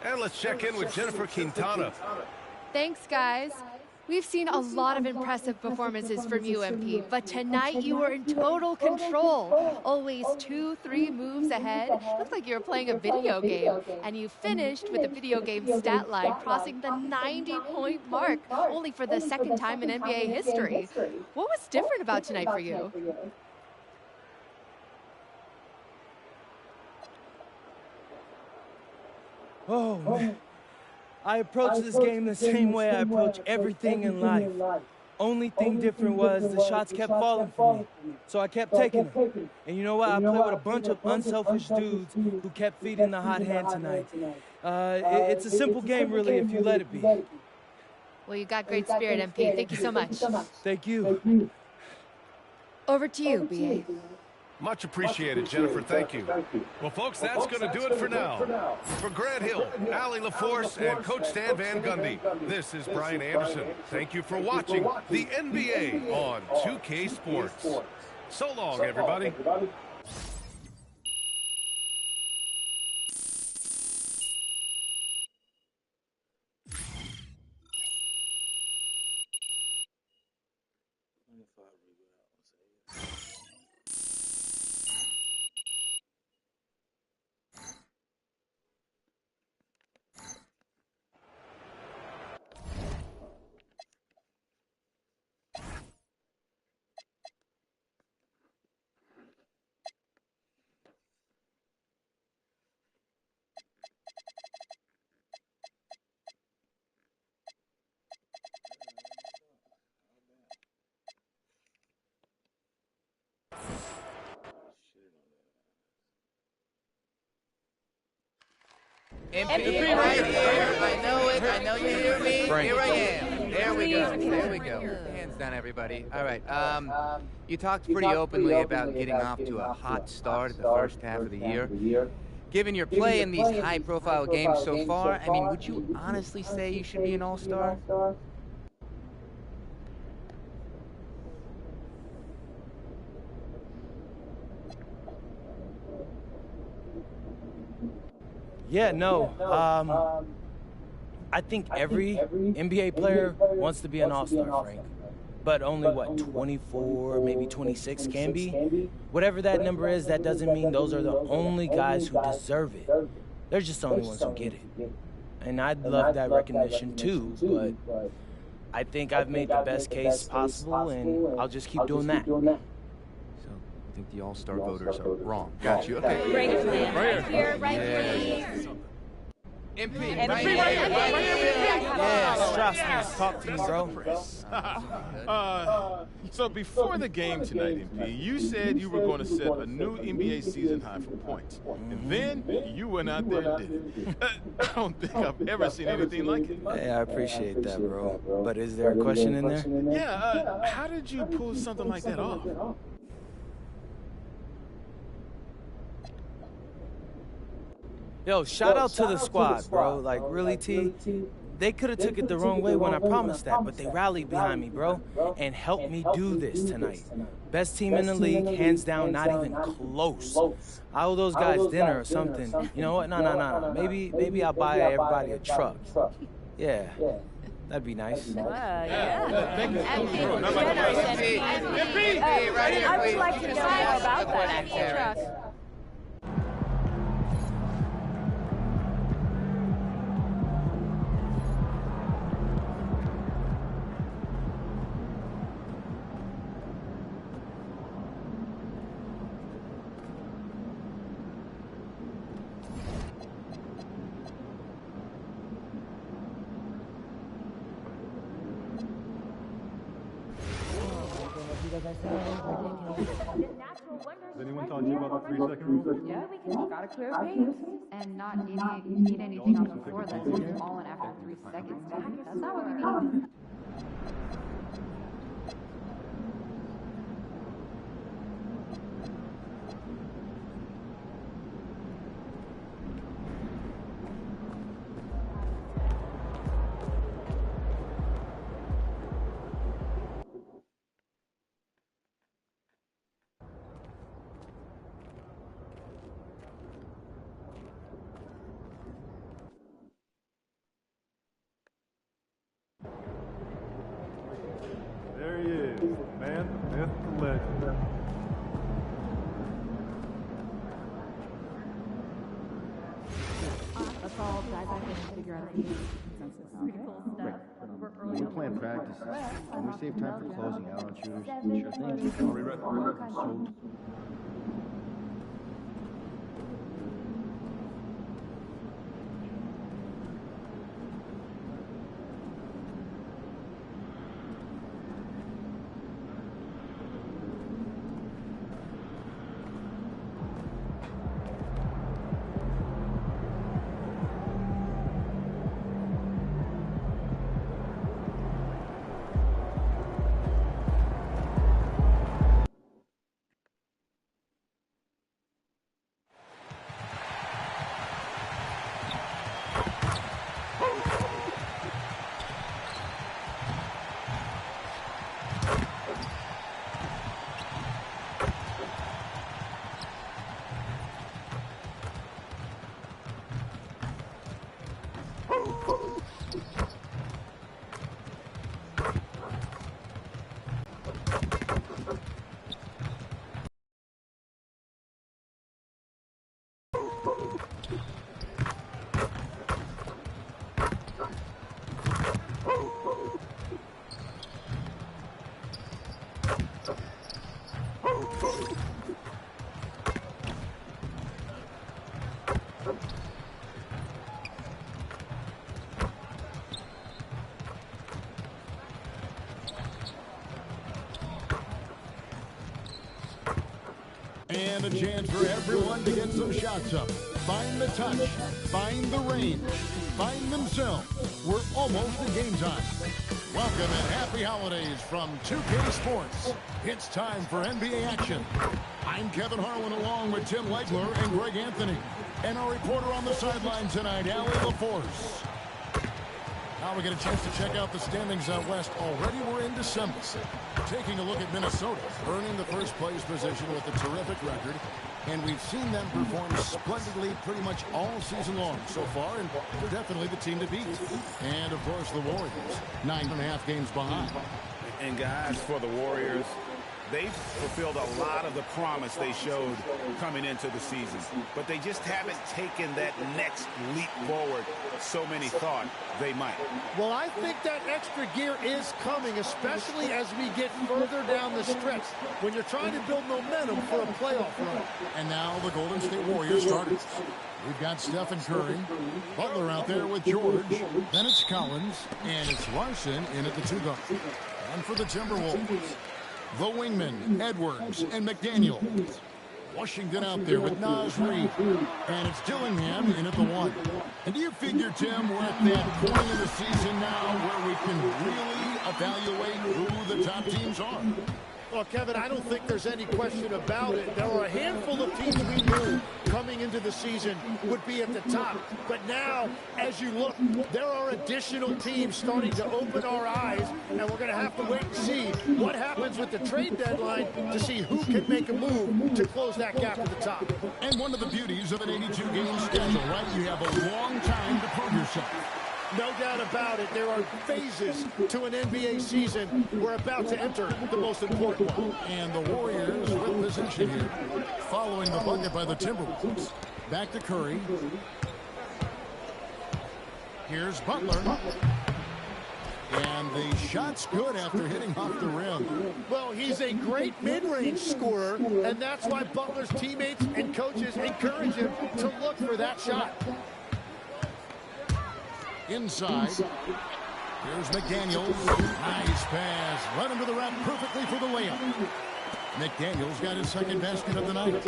And let's check in with Jennifer Quintana. Thanks, guys. We've seen a lot of impressive performances from you, MP, but tonight you were in total control. Always 2-3 moves ahead. Looked like you were playing a video game. And you finished with the video game stat line crossing the 90-point mark, only for the second time in NBA history. What was different about tonight for you? Oh, man. I approached this game the same way I approach everything in life. Only thing different was the shots kept falling for me, so I kept taking them. And you know what? I played with a bunch of unselfish dudes who kept feeding the hot hand tonight. It's a simple game, really, if you let it be. Well, you got great spirit, MP. Thank you so much. Thank you. Over to you, BA. Much appreciated, Jennifer. Thank you. Well, folks, that's going to do it for now. For Grant Hill, Allie LaForce, and Coach Stan Van Gundy, this is Brian Anderson. Thank you for watching the NBA on 2K Sports. So long, everybody. MP right here. I know it. I know you hear me. Here I am. There we go. There we go. Hands down, everybody. All right. You talked pretty openly about getting off to a hot start at the first half of the year. Given your play in these high-profile games so far, I mean, would you honestly say you should be an all-star? Yeah, no. I think every NBA player wants to be an all-star, Frank. But only, what, 24, maybe 26 can be? Whatever that number is, that doesn't mean those are the only guys who deserve it. They're just the only ones who get it. And I'd love that recognition too, but I think I've made the best case possible, and I'll just keep doing that. I think the all-star voters are wrong. Got you. Okay. Right here, please. MP, right here. Yeah, Strauss, talk to me, bro. So before the game tonight, MP, you said you were going to set a new NBA season high for points. And then you went out there and did it. I don't think I've ever seen anything like it. Hey, I appreciate that, bro. But is there a question in there? Yeah, how did you pull something like that off? Yo, shout out to the squad, bro. Like, really, T? They could have took it the wrong way when I promised that, but they rallied behind me, bro, and helped me do this tonight. Best team in the league, hands down, not even close. I owe those guys dinner or something. You know what? No. Maybe I'll buy everybody a truck. Yeah. That'd be nice. Yeah. Thank you. MP, right here, I would like to know more about that truck. Has anyone taught you about the 3-second rule? Yeah, we can gotta clear paint and not eat anything on the floor that's just fallen after 3 seconds. That's not what we mean. There he is, the man, the myth, the legend. Let's all dive back in and figure out the consensus. Pretty cool stuff. We're early. We plan practices. Can we save time for closing out on shooters? Sure thing. Are we ready? So, And a chance for everyone to get some shots up. Find the touch, find the range, find themselves. We're almost at game time. Welcome and happy holidays from 2K Sports. It's time for NBA action. I'm Kevin Harlan along with Tim Legler and Greg Anthony. And our reporter on the sideline tonight, Allie LaForce. Now we get a chance to check out the standings out west. Already we're in December. Taking a look at Minnesota, earning the first place position with a terrific record. And we've seen them perform splendidly pretty much all season long so far, and they're definitely the team to beat. And, of course, the Warriors, 9.5 games behind. And, guys, for the Warriors, they've fulfilled a lot of the promise they showed coming into the season. But they just haven't taken that next leap forward so many thought they might. Well, I think that extra gear is coming, especially as we get further down the stretch, when you're trying to build momentum for a playoff run. And now the Golden State Warriors starters. We've got Stephen Curry, Butler out there with George, then it's Collins, and it's Larson in at the 2 guard. And for the Timberwolves, the wingmen, Edwards and McDaniel. Washington out there with Naz Reid. And it's Dillingham in at the 1. And do you figure, Tim, we're at that point in the season now where we can really evaluate who the top teams are? Well, Kevin, I don't think there's any question about it. There were a handful of teams we knew coming into the season would be at the top. But now, as you look, there are additional teams starting to open our eyes, and we're going to have to wait and see what happens with the trade deadline to see who can make a move to close that gap at the top. And one of the beauties of an 82-game schedule, right? You have a long time to prove yourself. No doubt about it. There are phases to an NBA season. We're about to enter the most important one. And the Warriors with possession here, following the bucket by the Timberwolves. Back to Curry. Here's Butler. And the shot's good after hitting off the rim. Well, he's a great mid-range scorer, and that's why Butler's teammates and coaches encourage him to look for that shot. Inside. Here's McDaniels. Nice pass. Right under the wrap perfectly for the layup. McDaniels got his second basket of the night.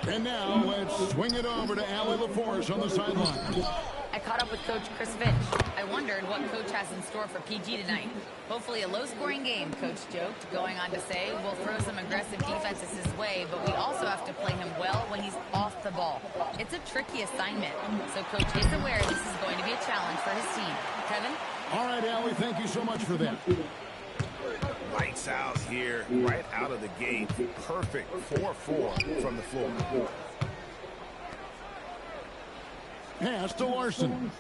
And now let's swing it over to Allie LaForce on the sideline. I caught up with Coach Chris Finch. I wondered what Coach has in store for PG tonight. Hopefully a low-scoring game, Coach joked, going on to say we'll throw some aggressive defenses his way, but we also have to play him well when he's off the ball. It's a tricky assignment, so Coach is aware this is going to be a challenge for his team. Kevin? All right, Allie, thank you so much for that. Lights out here, right out of the gate. Perfect 4-4 from the floor. Pass to Larson.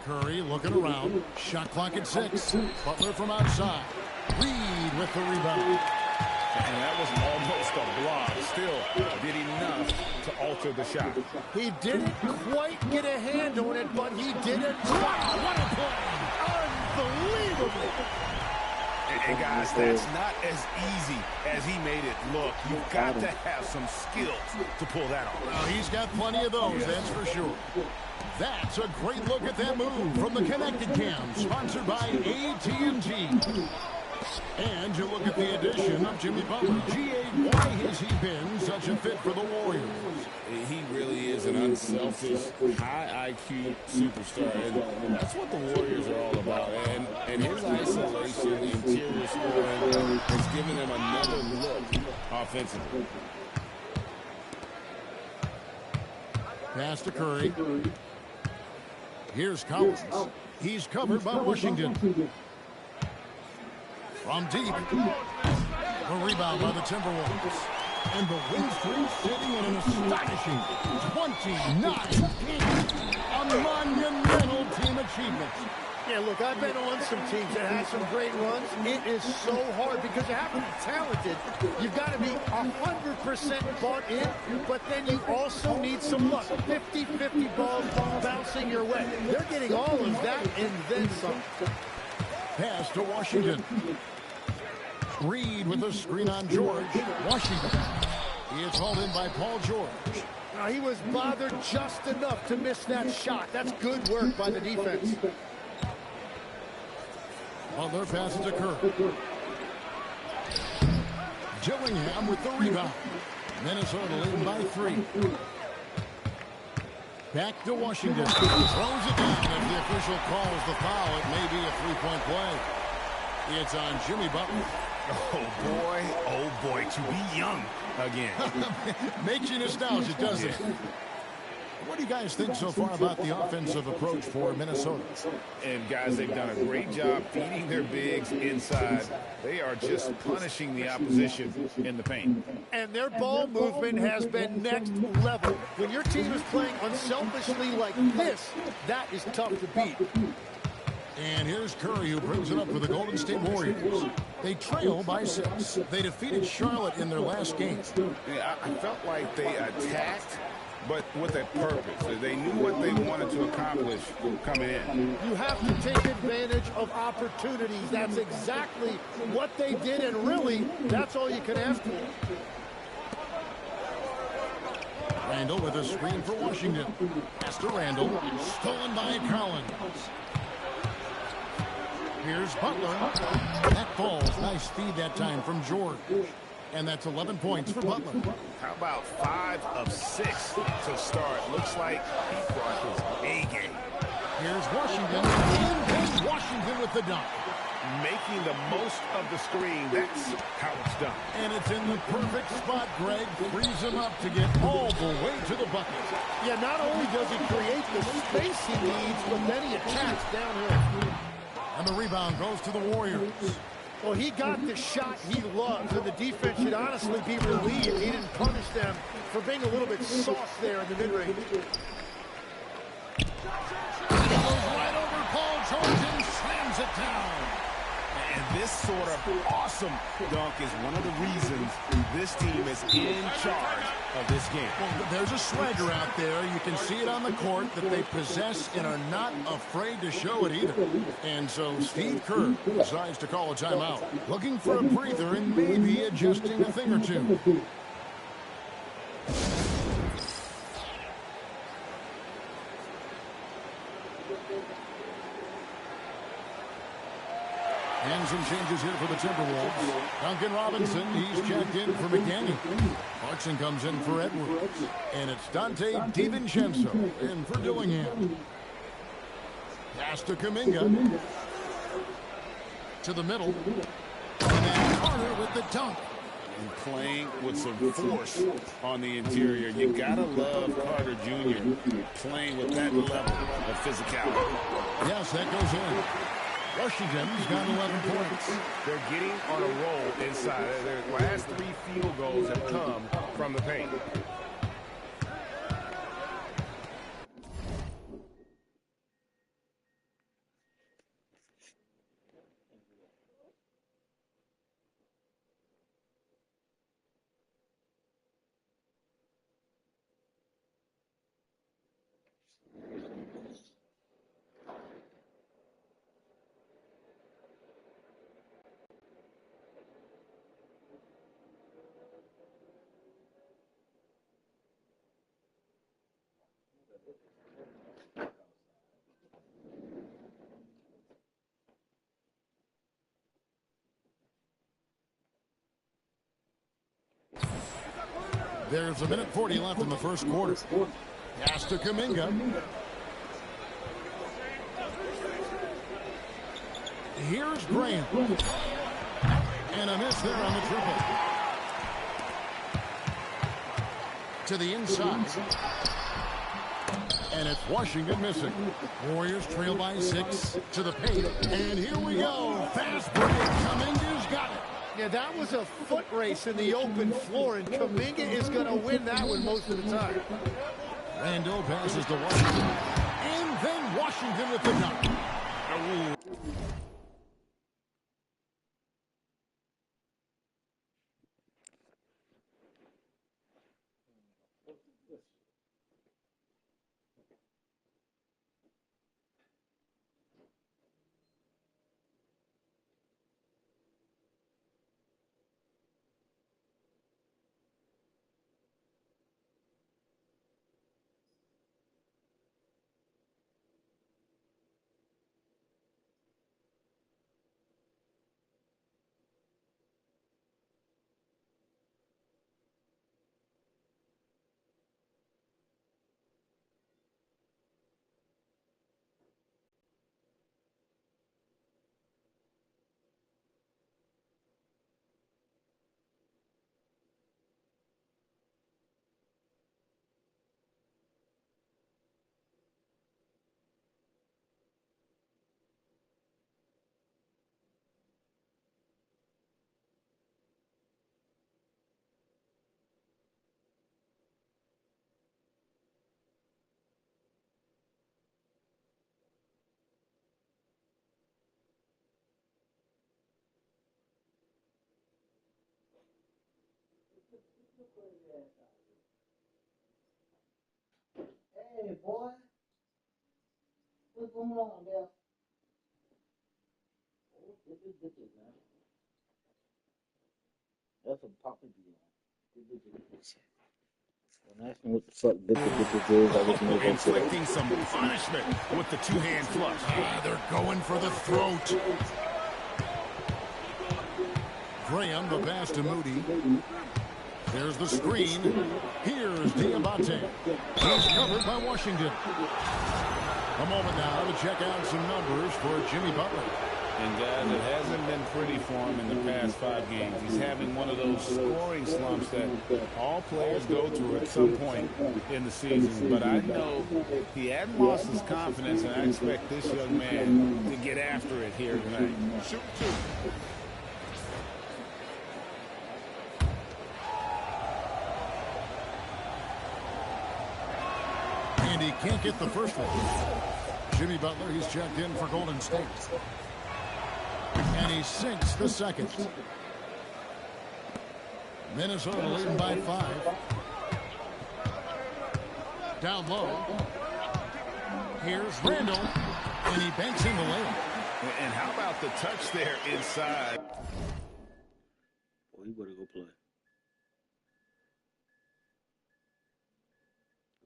Curry looking around. Shot clock at 6. Butler from outside. Reed with the rebound. And that was almost a block. Still did enough to alter the shot. He didn't quite get a hand on it, but he did it. Wow, what a play! Unbelievable! And guys, that's not as easy as he made it look. You've got to have some skills to pull that off. Well, he's got plenty of those, that's for sure. That's a great look at that move from the Connected Cam, sponsored by AT&T. And you look at the addition of Jimmy Butler. G.A., why has he been such a fit for the Warriors? He really is an unselfish, high IQ superstar, and that's what the Warriors are all about. And his isolation, interior scoring, has given them another look offensively. Pass to Curry. Here's Collins. He's covered by Washington. From deep. A rebound by the Timberwolves. And the win streak sitting at an astonishing 29 games. A monumental team achievement. Yeah, look, I've been on some teams that had some great runs. It is so hard because you have to be talented. You've got to be 100% bought in, but then you also need some luck. 50-50 balls bouncing your way. They're getting all of that and then some. Pass to Washington. Reed with a screen on George. Washington. He is hauled in by Paul George. He was bothered just enough to miss that shot. That's good work by the defense. Butler passes to Kerr. Gillingham with the rebound. Minnesota leading by 3. Back to Washington. Throws it down. If the official calls the foul, it may be a 3-point play. It's on Jimmy Butler. Oh boy, to be young again. Makes you nostalgic, doesn't it? What do you guys think so far about the offensive approach for Minnesota? And guys, they've done a great job feeding their bigs inside. They are just punishing the opposition in the paint. And their ball movement has been next level. When your team is playing unselfishly like this, that is tough to beat. And here's Curry, who brings it up for the Golden State Warriors. They trail by 6. They defeated Charlotte in their last game. Yeah, I felt like they attacked, but with a purpose. They knew what they wanted to accomplish coming in. You have to take advantage of opportunities. That's exactly what they did, and really, that's all you can ask for. Randall with a screen for Washington. Pass to Randall. Stolen by Collins. Here's Butler. That falls. Nice feed that time from George. And that's 11 points for Butler. How about 5 of 6 to start? Looks like he brought his A game. Here's Washington. And Washington with the dunk. Making the most of the screen. That's how it's done. And it's in the perfect spot. Greg frees him up to get all the way to the bucket. Yeah, not only does he create the space he needs, but then he attacks downhill. And the rebound goes to the Warriors. Well, he got the shot he loves, and the defense should honestly be relieved he didn't punish them for being a little bit soft there in the mid-range. He goes right over Paul George and slams it down. And this sort of awesome dunk is one of the reasons this team is in charge of this game. Well, there's a swagger out there. You can see it on the court that they possess and are not afraid to show it either. And so Steve Kerr decides to call a timeout, looking for a breather and maybe adjusting a thing or two. And some changes here for the Timberwolves. Duncan Robinson, he's checked in for McDaniel. Clarkson comes in for Edwards. And it's Dante DiVincenzo in for Dillingham. Pass to Kuminga. To the middle. And then Carter with the dunk. And playing with some force on the interior. You gotta love Carter Jr. playing with that level of physicality. Yes, that goes in. Washington's got 11 points. They're getting on a roll inside. Their last 3 field goals have come from the paint. There's 1:40 left in the first quarter. Pass to Kuminga. Here's Graham. And a miss there on the triple. To the inside. And it's Washington missing. Warriors trail by 6 to the paint. And here we go. Fast break. Kuminga's got it. Yeah, that was a foot race in the open floor, and Kuminga is going to win that one most of the time. Randall passes to Washington. And then Washington with the dunk. Hey, boy. What's going on, man? Oh, this is bitches, man. That's what Papa be on. Don't ask me what the fuck bitches is. I just know Inflicting some punishment with the two-hand flush. They're going for the throat. Graham, the pass to Moody. There's the screen. Here's Diabate. He's covered by Washington. A moment now to check out some numbers for Jimmy Butler. And guys, it hasn't been pretty for him in the past 5 games. He's having one of those scoring slumps that all players go through at some point in the season. But I know he hadn't lost his confidence, and I expect this young man to get after it here tonight. Shoot, shoot. And he can't get the first one. Jimmy Butler, he's checked in for Golden State. And he sinks the second. Minnesota leading by 5. Down low. Here's Randall. And he banks in the layup. And how about the touch there inside? Boy, you better go play.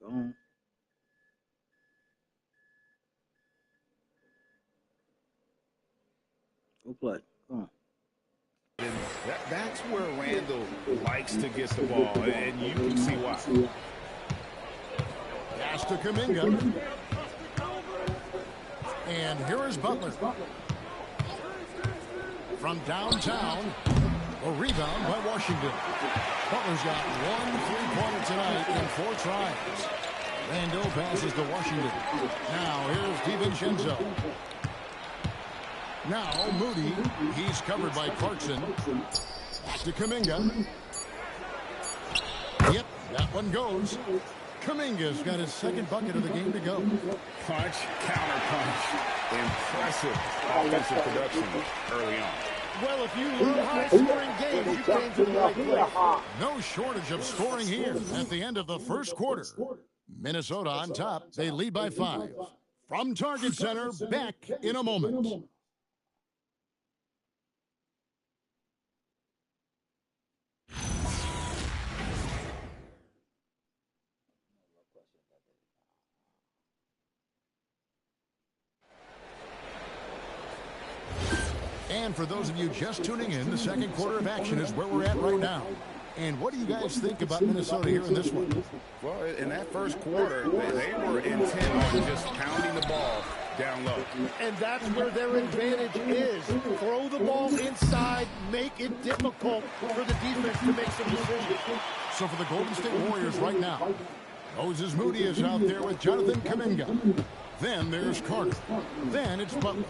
Go on. What? That's where Randall likes to get the ball, and you can see why. Pass to Kuminga. And here is Butler. From downtown, a rebound by Washington. Butler's got 1 3-pointer tonight in 4 tries. Randall passes to Washington. Now here's DiVincenzo. Now Moody. He's covered by Clarkson. Back to Kuminga. Yep, that one goes. Kuminga's got his 2nd bucket of the game to go. Punch, counter punch. Impressive offensive production early on. Well, if you love high-scoring games, you came to the right place. No shortage of scoring here at the end of the first quarter. Minnesota on top. They lead by 5. From Target Center, back in a moment. And for those of you just tuning in, the second quarter of action is where we're at right now. And what do you guys think about Minnesota here in this one? Well, in that first quarter, they were intent on just pounding the ball down low. And that's where their advantage is. Throw the ball inside, make it difficult for the defense to make some decisions. So for the Golden State Warriors right now, Moses Moody is out there with Jonathan Kuminga. Then there's Carter. Then it's Butler.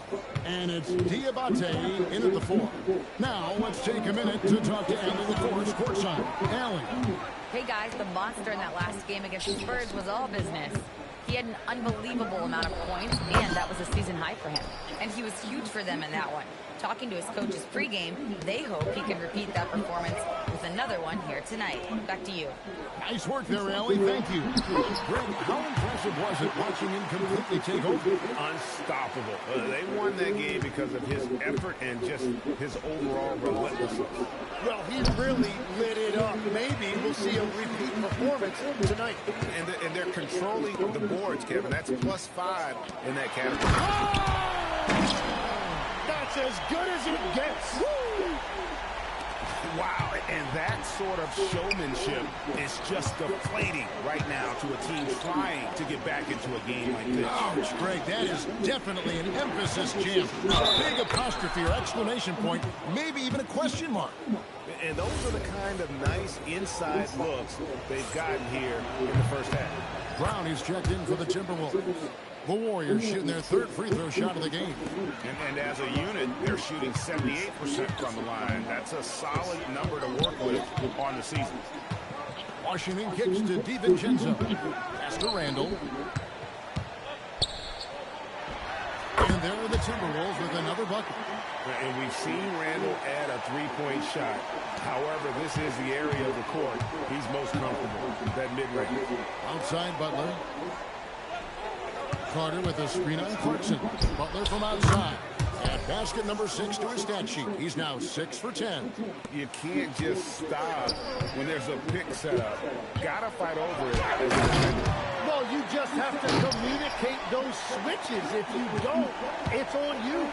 And it's Diabate in at the 4. Now let's take a minute to talk to Allie LaCourse courtside. Allie. Hey guys, the monster in that last game against the Spurs was all business. He had an unbelievable amount of points, and that was a season high for him. And he was huge for them in that one. Talking to his coaches pregame, they hope he can repeat that performance with another one here tonight. Back to you. Nice work there, Allie. Thank you. Greg, how impressive was it watching him completely take over? Unstoppable. They won that game because of his effort and just his overall relentlessness. Well, he really lit it up. Maybe we'll see a repeat performance tonight. And they're controlling the boards, Kevin. That's +5 in that category. Oh! That's as good as it gets. Woo! Wow, and that sort of showmanship is just deflating right now to a team trying to get back into a game like this. Ouch, Greg, that is definitely an emphasis jam. A big apostrophe or exclamation point, maybe even a question mark. And those are the kind of nice inside looks they've gotten here in the first half. Brown is checked in for the Timberwolves. The Warriors shooting their 3rd free throw shot of the game. And as a unit, they're shooting 78% from the line. That's a solid number to work with on the season. Washington kicks to DiVincenzo. Pass to Randall. And there are the Timberwolves with another bucket. And we've seen Randall add a 3-point shot. However, this is the area of the court he's most comfortable, that mid-range. Outside Butler. Carter with a screen on Clarkson. Butler from outside. And basket number 6 to his stat sheet. He's now 6 for 10. You can't just stop when there's a pick set up. Gotta fight over it. Well, you just have to communicate those switches. If you don't, it's on you.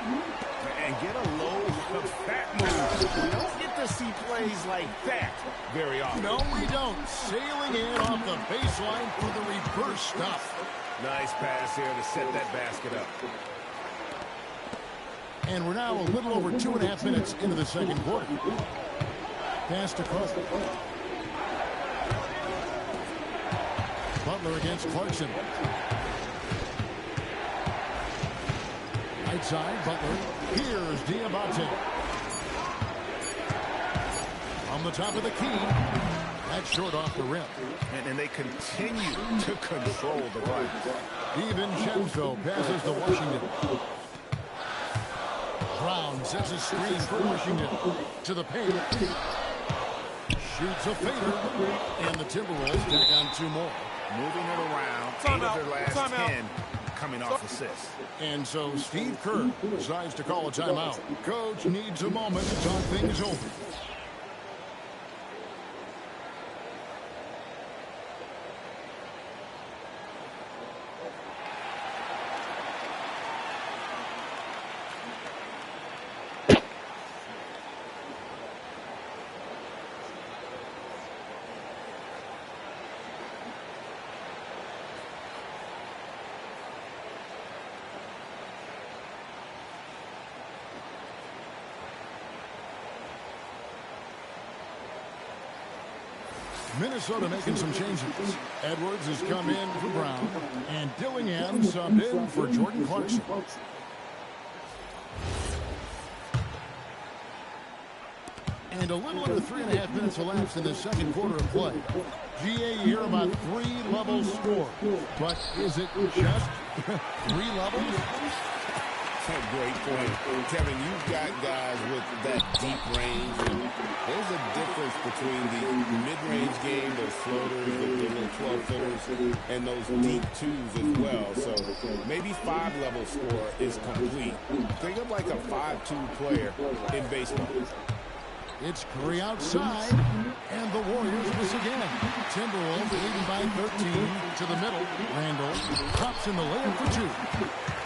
And get a load of fat moves. We don't get to see plays like that very often. No, we don't. Sailing in off the baseline for the reverse stuff. Nice pass here to set that basket up. And we're now a little over 2.5 minutes into the second quarter. Pass to Carter. Butler against Clarkson. Right side, Butler. Here's Diabate. On the top of the key. That's short off the rim. And they continue to control the glass. DiVincenzo passes to Washington. Brown sets a screen for Washington. To the paint. Shoots a fader. And the Timberwolves tack on 2 more. Moving it around. 8 of their last 10 coming off assists. And so Steve Kerr decides to call a timeout. Coach needs a moment to talk things over. Minnesota making some changes. Edwards has come in for Brown, and Dillingham subbed in for Jordan Clarkson. And a little under 3.5 minutes elapsed in the second quarter of play. GA, you hear about 3 levels score, but is it just 3 levels? That's a great point. Kevin, you've got guys with that deep range. And there's a difference between the mid-range game, those floaters, the little 12-footers, and those deep twos as well. So maybe 5-level score is complete. Think of like a 5-2 player in baseball. It's Curry outside, and the Warriors miss again. Timberwolves leading by 13 to the middle. Randall drops in the layup for 2.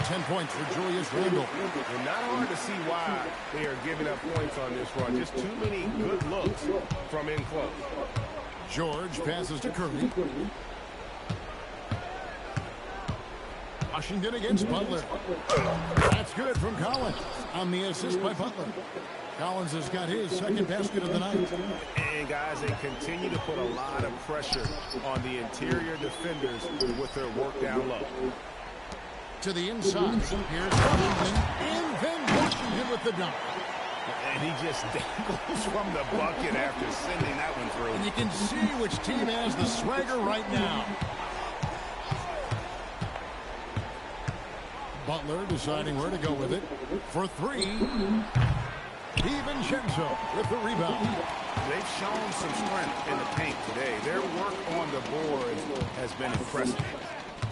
10 points for Julius Randle. And not hard to see why they are giving up points on this run. Just too many good looks from in close. George passes to Curry. Washington against Butler. That's good from Collins on the assist by Butler. Collins has got his second basket of the night. And guys, they continue to put a lot of pressure on the interior defenders with their work down low. To the inside. Here's Washington. And then Washington with the dunk. And he just dangles from the bucket after sending that one through. And you can see which team has the swagger right now. Butler deciding where to go with it. For 3. DiVincenzo with the rebound. They've shown some strength in the paint today. Their work on the boards has been impressive.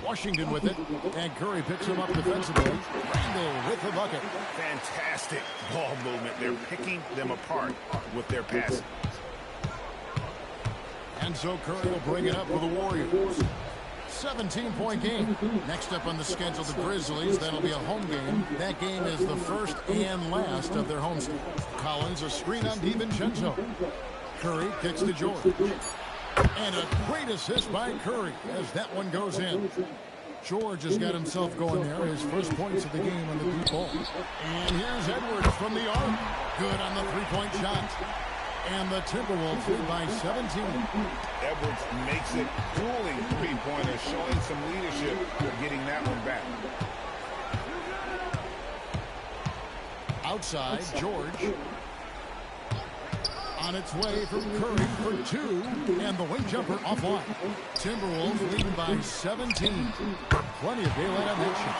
Washington with it, and Curry picks him up defensively. Randall with the bucket. Fantastic ball movement. They're picking them apart with their passing. And so Curry will bring it up for the Warriors. 17-point game. Next up on the schedule, the Grizzlies. That'll be a home game. That game is the first and last of their homestand. Collins, a screen on DiVincenzo. Curry kicks to George. And a great assist by Curry as that one goes in. George has got himself going there. His first points of the game on the deep ball. And here's Edwards from the arc. Good on the three-point shot. And the Timberwolves lead by 17. Edwards makes it dueling three-pointers, showing some leadership getting that one back. Outside, George. On its way from Curry for 2. And the wing jumper offline. Timberwolves leading by 17. Plenty of daylight on that shot.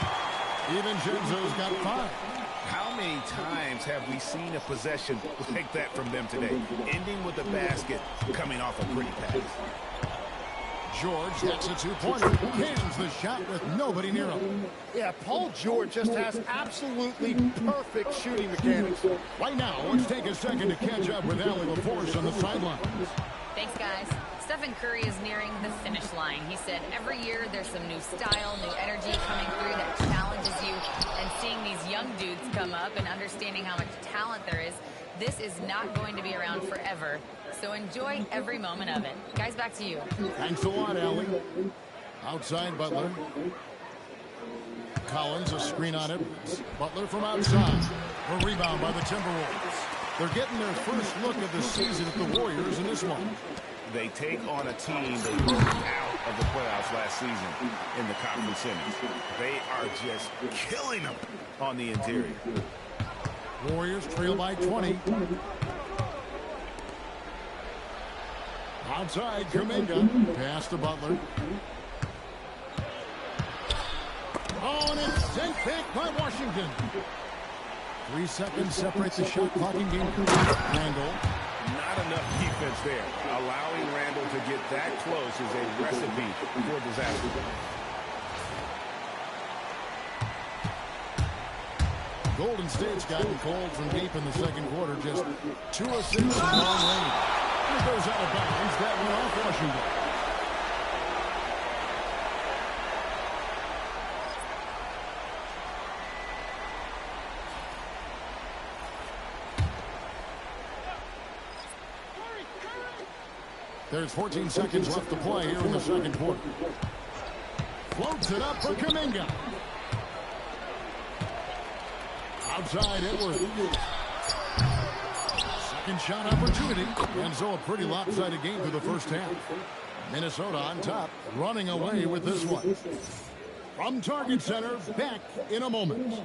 DiVincenzo's got 5. How many times have we seen a possession like that from them today? Ending with a basket, coming off a pretty pass. George gets a two-pointer. Cans the shot with nobody near him. Yeah, Paul George just has absolutely perfect shooting mechanics. Right now, let's take a second to catch up with Allie LaForce on the sidelines. Thanks, guys. Stephen Curry is nearing the finish line. He said every year there's some new style, new energy coming through that challenges you. And seeing these young dudes come up and understanding how much talent there is, this is not going to be around forever. So enjoy every moment of it. Guys, back to you. Thanks a lot, Allie. Outside, Butler. Collins, a screen on it. Butler from outside. A rebound by the Timberwolves. They're getting their first look of the season at the Warriors in this one. They take on a team that was out of the playoffs last season in the conference semis. They are just killing them on the interior. Warriors trail by 20. Outside, Kuminga. Pass to Butler. Oh, and it's sent back by Washington. 3 seconds separate the shot clock in game. Randall. Not enough defense there. Allowing Randall to get that close is a recipe for disaster. Golden State's gotten cold from deep in the second quarter. Just 2 assists from long range. And it goes out of bounds. That went off Washington. There's 14 seconds left to play here in the second quarter. Floats it up for Kuminga. Outside, Edwards. Second shot opportunity. And so a pretty lopsided game through the first half. Minnesota on top, running away with this one. From Target Center, back in a moment.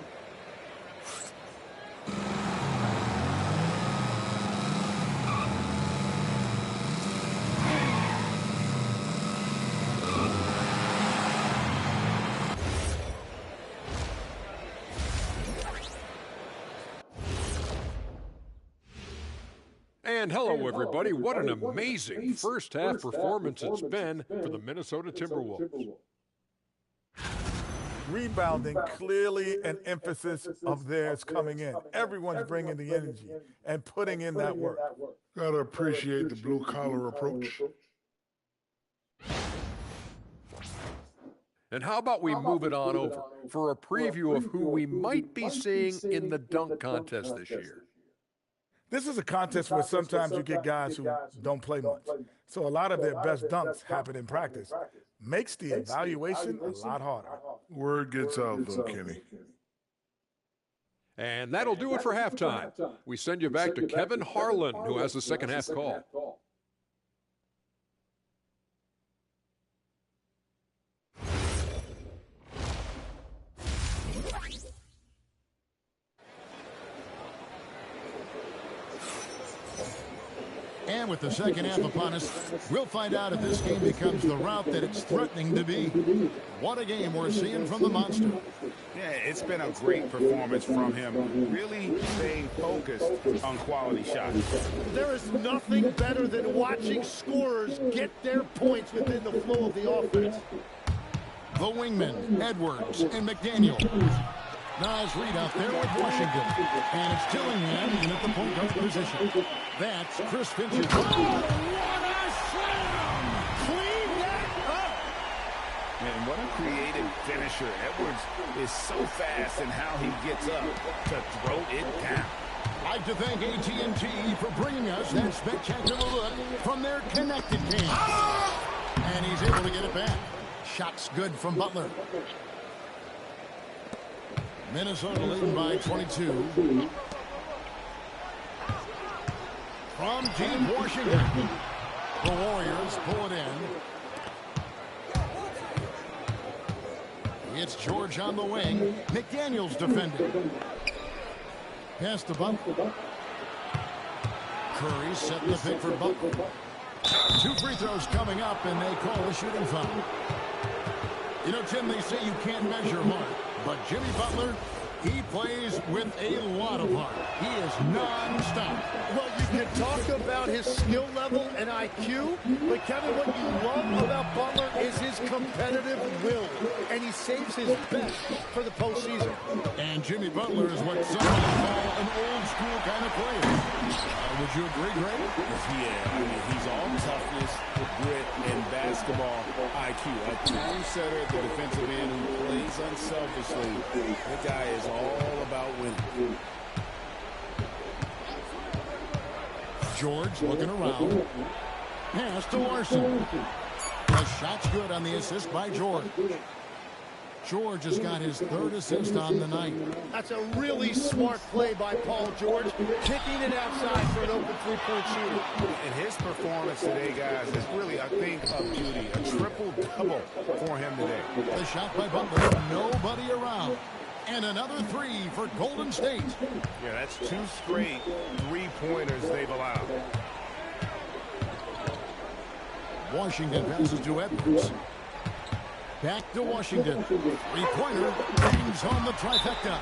And hello, everybody. What an amazing first-half performance it's been for the Minnesota Timberwolves. Rebounding, clearly an emphasis of theirs coming in. Everyone's bringing the energy and putting in that work. Gotta appreciate the blue-collar approach. And how about we move it on over for a preview of who we might be seeing in the dunk contest this year. This is a contest where sometimes you get guys who don't play much. So a lot of their best dunks happen in practice. Makes the evaluation a lot harder. Word gets out, though, Kenny. And that'll do it for halftime. We send you back to Kevin Harlan, who has the second half call. And with the second half upon us, we'll find out if this game becomes the route that it's threatening to be. What a game we're seeing from the Monster. Yeah, it's been a great performance from him, really staying focused on quality shots. There is nothing better than watching scorers get their points within the flow of the offense. The wingmen, Edwards and McDaniel. Nice read out there with Washington. And it's Dillingham in at the point guard position. That's Chris Finch's. Oh, what a slam! Clean that up! And what a creative finisher. Edwards is so fast in how he gets up to throw it down. I'd like to thank AT&T for bringing us that spectacular look from their connected game. And he's able to get it back. Shot's good from Butler. Minnesota leading by 22. From deep Washington. The Warriors pull it in. It's George on the wing. McDaniel's defending. Pass to Butler. Curry setting the pick for Butler. 2 free throws coming up, and they call a shooting foul. You know, Tim, they say you can't measure heart, but Jimmy Butler, he plays with a lot of heart. He is non-stop. Well, you can talk about his skill level and IQ, but Kevin, what you love about Butler is his competitive will, and he saves his best for the postseason. And Jimmy Butler is what some call an old-school kind of player. Would you agree, Greg? Yeah, I mean, he's all toughness, grit, and basketball IQ. A true setter at the defensive end who plays unselfishly. The guy is all about winning. George looking around. Pass to Larson. The shot's good on the assist by George. George has got his 3rd assist on the night. That's a really smart play by Paul George, kicking it outside for an open three-point shooter. And his performance today, guys, is really a thing of beauty. A triple-double for him today. The shot by Butler, nobody around. And another 3 for Golden State. Yeah, that's 2 straight 3-pointers they've allowed. Washington passes to Edwards. Back to Washington. 3-pointer bangs home the trifecta.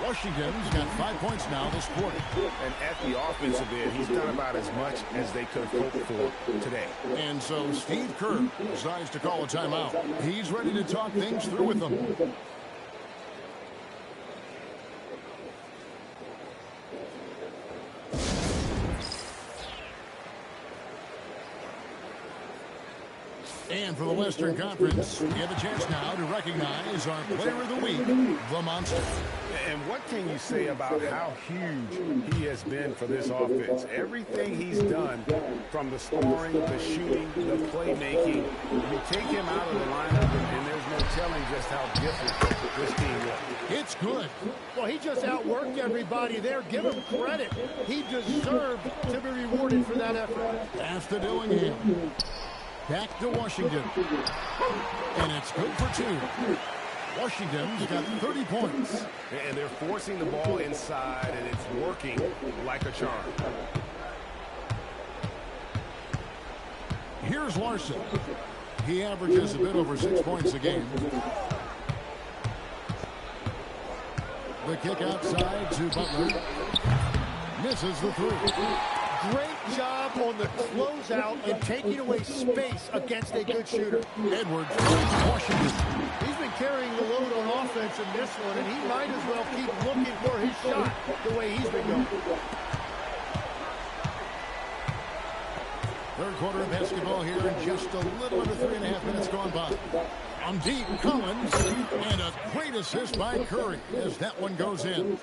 Washington's got 5 points now this quarter. And at the offensive end, he's done about as much as they could have hoped for today. And so Steve Kerr decides to call a timeout. He's ready to talk things through with them. And for the Western Conference, we have a chance now to recognize our Player of the Week, the Monster. And what can you say about how huge he has been for this offense? Everything he's done, from the scoring, the shooting, the playmaking, you take him out of the lineup, and there's no telling just how different this team was. It's good. Well, he just outworked everybody there. Give him credit. He deserved to be rewarded for that effort. Pass to Dillingham. Back to Washington. And it's good for 2. Washington's got 30 points. And they're forcing the ball inside, and it's working like a charm. Here's Larson. He averages a bit over 6 points a game. The kick outside to Butler. Misses the 3. Great job on the closeout and taking away space against a good shooter. Edwards, Washington. He's been carrying the load on offense in this one, and he might as well keep looking for his shot the way he's been going. Third quarter of basketball here, and just a little under 3.5 minutes gone by. On deep, Collins, and a great assist by Curry as that one goes in.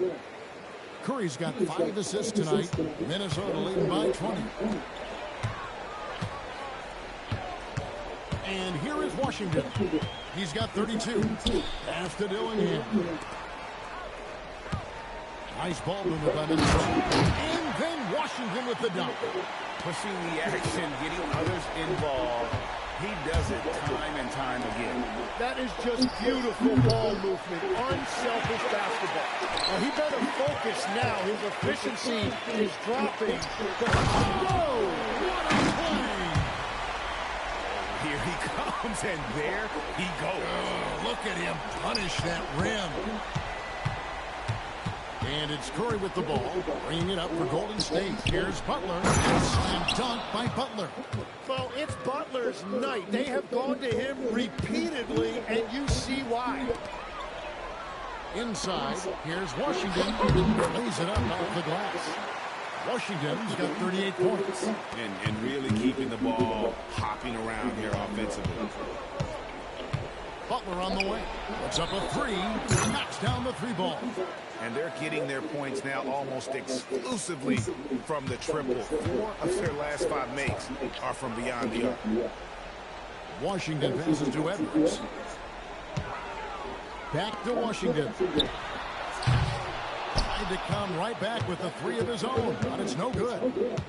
Curry's got 5 assists tonight. Minnesota leading by 20. And here is Washington. He's got 32. Pass to Dillingham. Nice ball movement by Minnesota. And then Washington with the dunk. Pushing the action, getting others involved. He does it time and time again. That is just beautiful ball movement, unselfish basketball. Now he better focus now. His efficiency is dropping. Oh, what a play! Here he comes, and there he goes. Oh, look at him punish that rim. And it's Curry with the ball, bringing it up for Golden State. Here's Butler. Slam dunk by Butler. Well, it's Butler's night. They have gone to him repeatedly, and you see why. Inside, here's Washington. Lays it up off the glass. Washington's got 38 points. And really keeping the ball hopping around here offensively. Butler on the way. Puts up a 3. Knocks down the 3 ball. And they're getting their points now almost exclusively from the triple. 4 of their last 5 makes are from beyond the arc. Washington passes to Edwards. Back to Washington. Tried to come right back with a 3 of his own, but it's no good.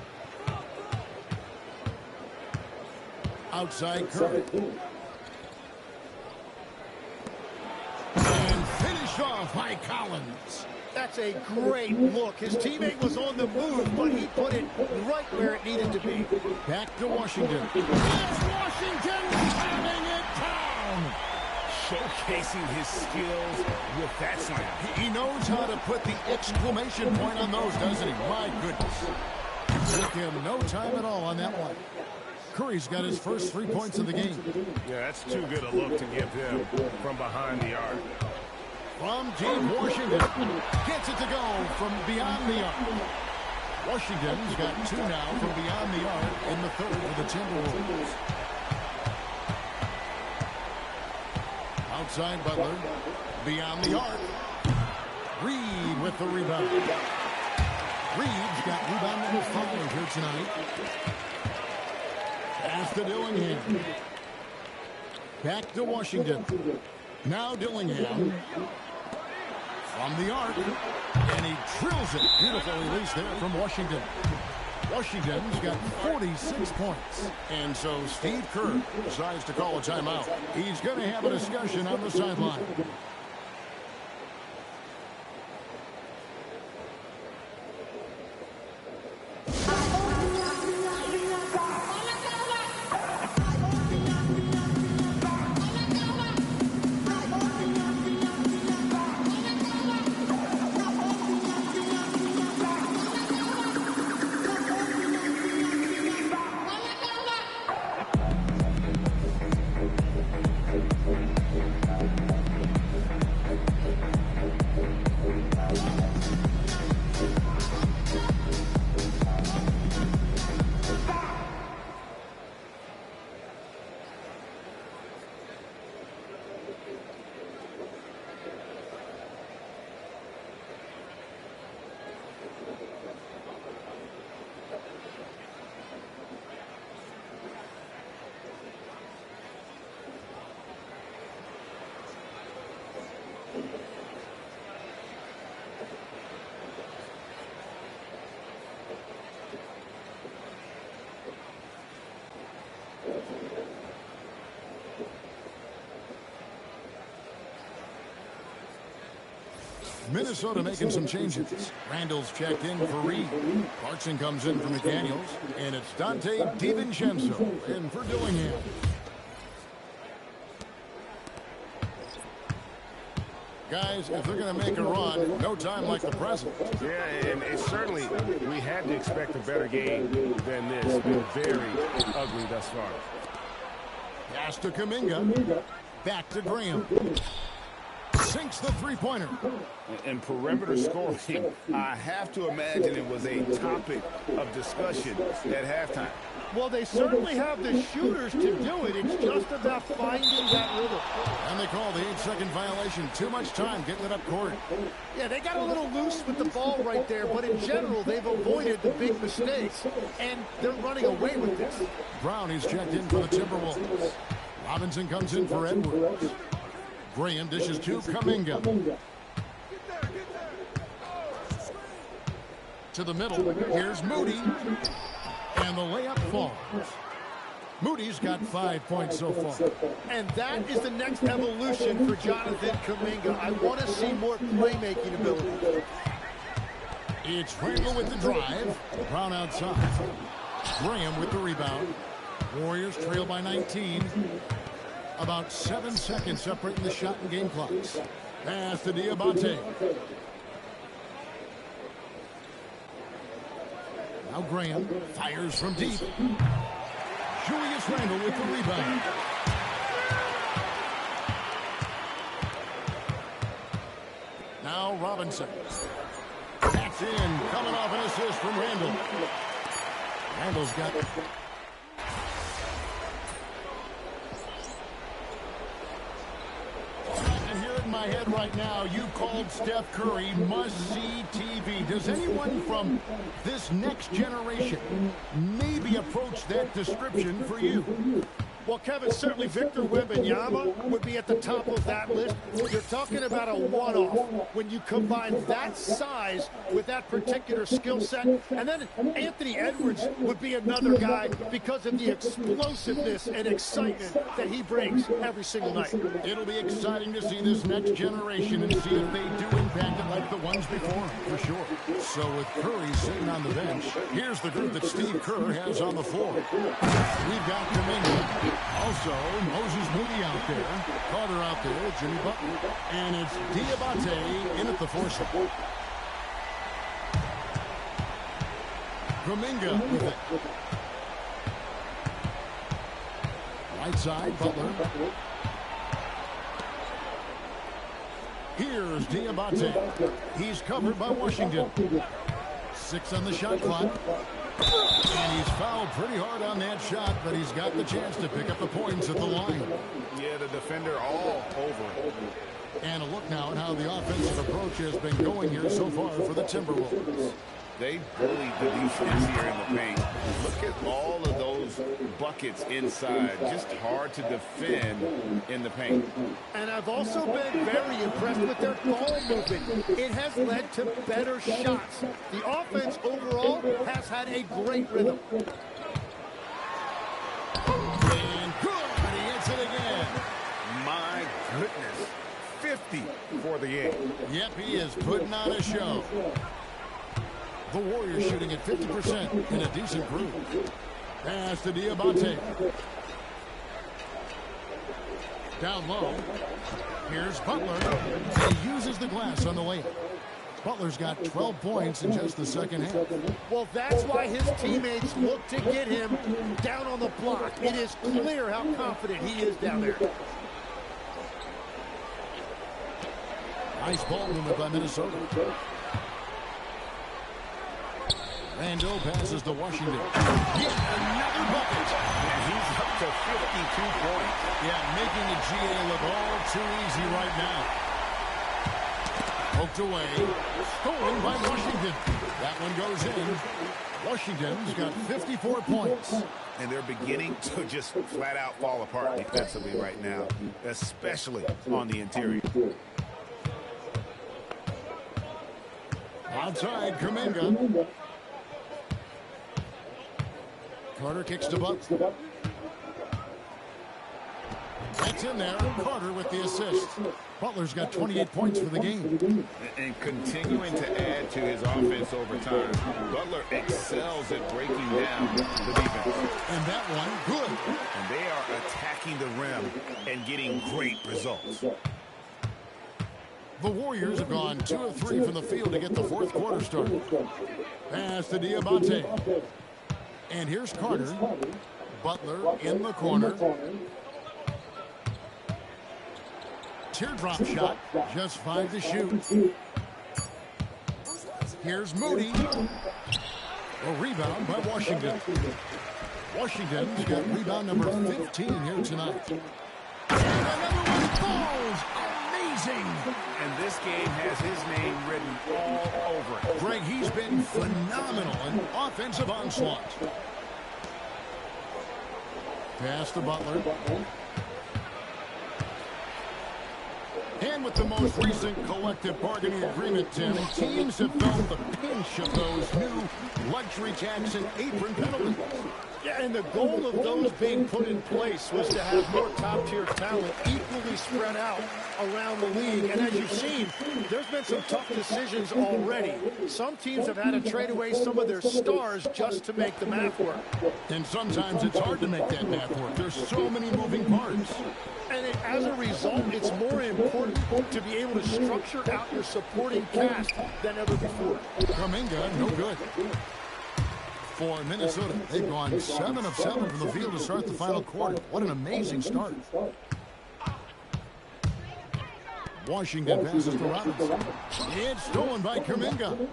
Outside Curry. Off by Collins. That's a great look. His teammate was on the move, but he put it right where it needed to be. Back to Washington. It's Washington having it down. Showcasing his skills with that slam. He knows how to put the exclamation point on those, doesn't he? My goodness. Took him no time at all on that one. Curry's got his first 3 points of the game. Yeah, that's too good a look to give him from behind the arc. From deep, Washington gets it to go from beyond the arc. Washington's got 2 now from beyond the arc in the third for the Timberwolves. Outside Butler, beyond the arc. Reed with the rebound. Reed's got rebound number 5 here tonight. Pass to Dillingham. Back to Washington. Now Dillingham. From the arc. And he drills it. Beautiful release there from Washington. Washington's got 46 points. And so Steve Kerr decides to call a timeout. He's going to have a discussion on the sideline. Minnesota making some changes. Randall's checked in for Reed. Clarkson comes in for McDaniels. And it's Dante DiVincenzo in for Dillingham. Guys, if they're going to make a run, no time like the present. Yeah, and it's certainly, we had to expect a better game than this. It's been very ugly thus far. Pass to Kuminga. Back to Graham. Sinks the three-pointer. And perimeter scoring, I have to imagine it was a topic of discussion at halftime. Well, they certainly have the shooters to do it. It's just about finding that rhythm. And they call the 8-second violation. Too much time getting it up court. Yeah, they got a little loose with the ball right there, but in general, they've avoided the big mistakes, and they're running away with this. Brown is checked in for the Timberwolves. Robinson comes in for Edwards. Graham dishes to Kuminga. To the middle. Here's Moody. And the layup falls. Moody's got 5 points so far. And that is the next evolution for Jonathan Kuminga. I want to see more playmaking ability. It's Randall with the drive. Brown outside. Graham with the rebound. Warriors trail by 19. About 7 seconds separating the shot and game clocks. Pass to Diabate. Now Graham fires from deep. Julius Randle with the rebound. Now Robinson. That's in. Coming off an assist from Randle. Randle's got... in my head right now, you called Steph Curry must-see TV. Does anyone from this next generation maybe approach that description for you? Well, Kevin, certainly Victor Wembanyama would be at the top of that list. You're talking about a one-off when you combine that size with that particular skill set. And then Anthony Edwards would be another guy because of the explosiveness and excitement that he brings every single night. It'll be exciting to see this next generation and see if they do impact it like the ones before, for sure. So with Curry sitting on the bench, here's the group that Steve Kerr has on the floor. We've got Kuminga. Also, Moses Moody out there, Carter out there, Jimmy Butler, and it's Diabate in at the foursome. Kuminga with it. Right side, Butler. Here's Diabate. He's covered by Washington. 6 on the shot clock. And he's fouled pretty hard on that shot, but he's got the chance to pick up the points at the line. Yeah, the defender all over. And a look now at how the offensive approach has been going here so far for the Timberwolves. They bullied the defense here in the paint. Look at all of those buckets inside. Just hard to defend in the paint. And I've also been very impressed with their ball movement. It has led to better shots. The offense overall has had a great rhythm. And good, and he hits it again. My goodness. 50 for the game. Yep, he is putting on a show. The Warriors shooting at 50% in a decent group. Pass to Diabate. Down low. Here's Butler. He uses the glass on the layup. Butler's got 12 points in just the second half. Well, that's why his teammates look to get him down on the block. It is clear how confident he is down there. Nice ball movement by Minnesota. Randall passes to Washington. Yet another bucket. And he's up to 52 points. Yeah, making the GA look all too easy right now. Poked away. Stolen by Washington. That one goes in. Washington's got 54 points. And they're beginning to just flat out fall apart defensively right now, especially on the interior. Outside, Kuminga. Carter kicks to Buck. That Gets in there. Carter with the assist. Butler's got 28 points for the game. And continuing to add to his offense over time. Butler excels at breaking down the defense. And that one, good. And they are attacking the rim and getting great results. The Warriors have gone 2 of 3 from the field to get the fourth quarter started. Pass to Diabate. And here's Carter. Butler in the corner. Teardrop shot. Just 5 to shoot. Here's Moody. A rebound by Washington. Washington's got rebound number 15 here tonight. And another one falls. Amazing. And this game has his name written all over it. Greg, he's been phenomenal in offensive onslaught. Pass to Butler. And with the most recent collective bargaining agreement, Tim, teams have felt the pinch of those new luxury tax and apron penalties. Yeah, and the goal of those being put in place was to have more top-tier talent equally spread out around the league. And as you've seen, there's been some tough decisions already. Some teams have had to trade away some of their stars just to make the math work. And sometimes it's hard to make that math work. There's so many moving parts. And as a result, it's more important to be able to structure out your supporting cast than ever before. Kuminga, no good. For Minnesota, they've gone 7 of 7 from the field to start the final quarter. What an amazing start. Washington passes to Robinson. It's stolen by Kuminga.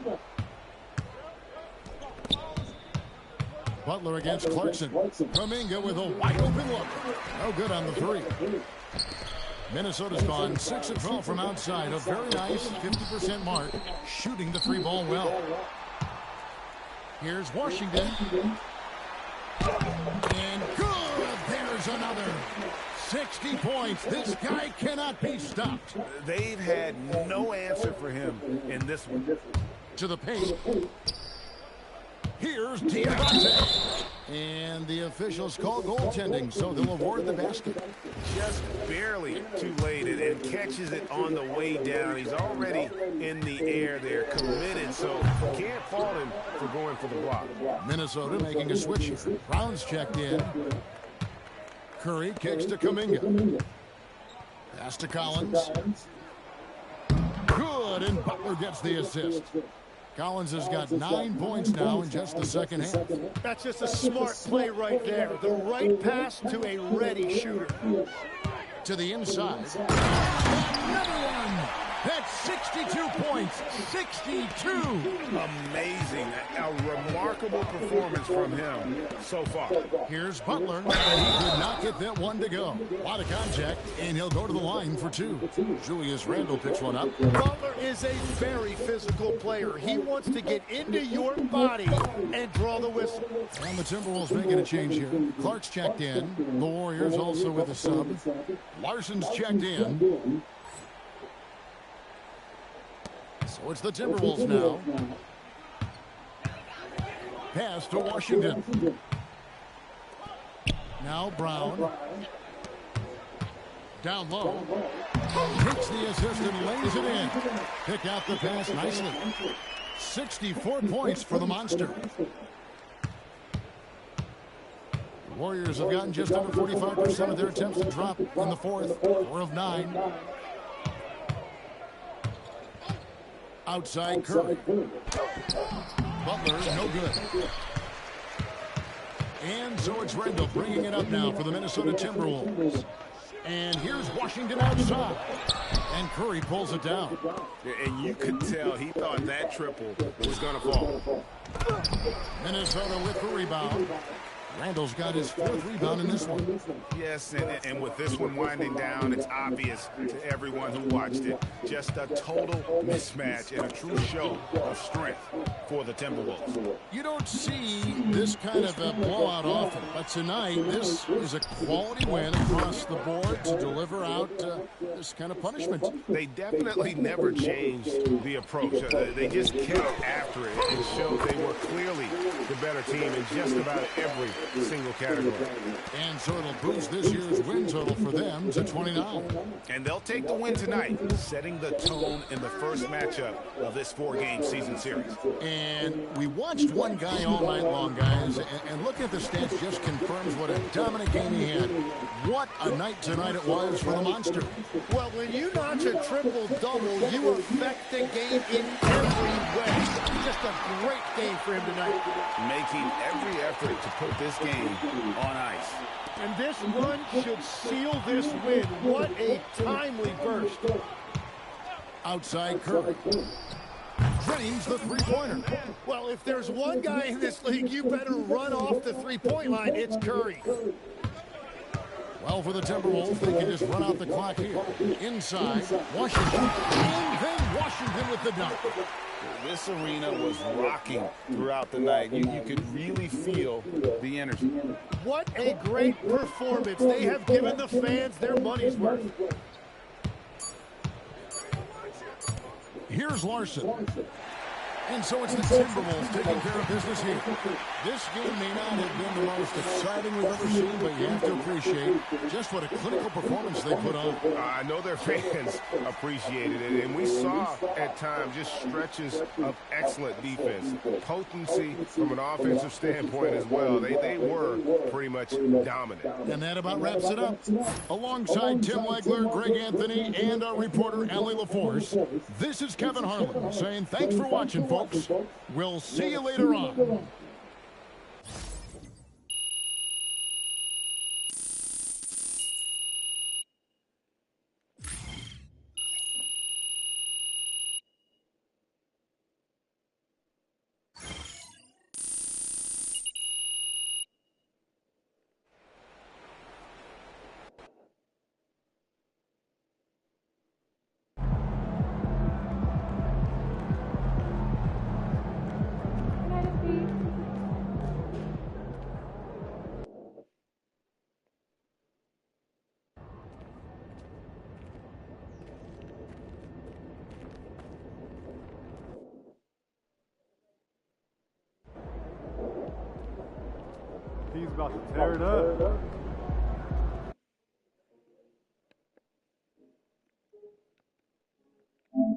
Butler against Clarkson. Kuminga with a wide open look. No good on the three. Minnesota's gone 6 of 12 from outside. A very nice 50% mark. Shooting the three ball well. Here's Washington. And good. There's another. 60 points. This guy cannot be stopped. They've had no answer for him in this one. To the paint. Here's Diabate. And the officials call goaltending, so they'll award the basket. Just barely too late and catches it on the way down. He's already in the air there, committed, so can't fault him for going for the block. Minnesota making a switch here. Brown's checked in. Curry kicks to Kuminga. Pass to Collins. Good, and Butler gets the assist. Collins has got 9 points now in just the second half. That's just a smart play right there. The right pass to a ready shooter. To the inside. Another one. That's 62 points. 62. Amazing. A remarkable performance from him so far. Here's Butler. He could not get that one to go. A lot of contact, and he'll go to the line for 2. Julius Randle picks one up. Butler is a very physical player. He wants to get into your body and draw the whistle. And the Timberwolves making a change here. Clark's checked in. The Warriors also with a sub. Larson's checked in. So it's the Timberwolves now. Pass to Washington. Now Brown. Down low. Takes the assist and lays it in. Pick out the pass nicely. 64 points for the Monster. The Warriors have gotten just under 45% of their attempts to drop in the fourth. 4 of 9. Outside Curry. Butler, no good. And so it's Randle bringing it up now for the Minnesota Timberwolves. And here's Washington outside. And Curry pulls it down. And you could tell he thought that triple was going to fall. Minnesota with the rebound. Randall's got his 4th rebound in this one. Yes, and with this one winding down, it's obvious to everyone who watched it. Just a total mismatch and a true show of strength for the Timberwolves. You don't see this kind of a blowout often, but tonight this is a quality win across the board to deliver out this kind of punishment. They definitely never changed the approach. They just kept after it and showed they were clearly the better team in just about every single category. And so it'll boost this year's win total for them to 29. And they'll take the win tonight, setting the tone in the first matchup of this 4-game season series. And we watched one guy all night long, guys, and looking at the stats just confirms what a dominant game he had. What a night tonight it was for the Monster. Well, when you notch a triple-double, you affect the game in every way. Just a great game for him tonight. Making every effort to put this game on ice. And this run should seal this win. What a timely burst. Outside Curry. Drains the three-pointer. Well, if there's one guy in this league, you better run off the three-point line. It's Curry. Well, for the Timberwolves, they can just run out the clock here. Inside, Washington. And then Washington with the dunk. This arena was rocking throughout the night. You could really feel the energy. What a great performance. They have given the fans their money's worth. Here's Larson. And so it's the Timberwolves taking care of business here. This game may not have been the most exciting we've ever seen, but you have to appreciate just what a clinical performance they put on. I know their fans appreciated it, and we saw at times just stretches of excellent defense. Potency from an offensive standpoint as well. They were pretty much dominant. And that about wraps it up. Alongside Tim Legler, Greg Anthony, and our reporter, Allie LaForce, this is Kevin Harlan saying thanks for watching, folks. We'll see you later on. He's about to tear it up.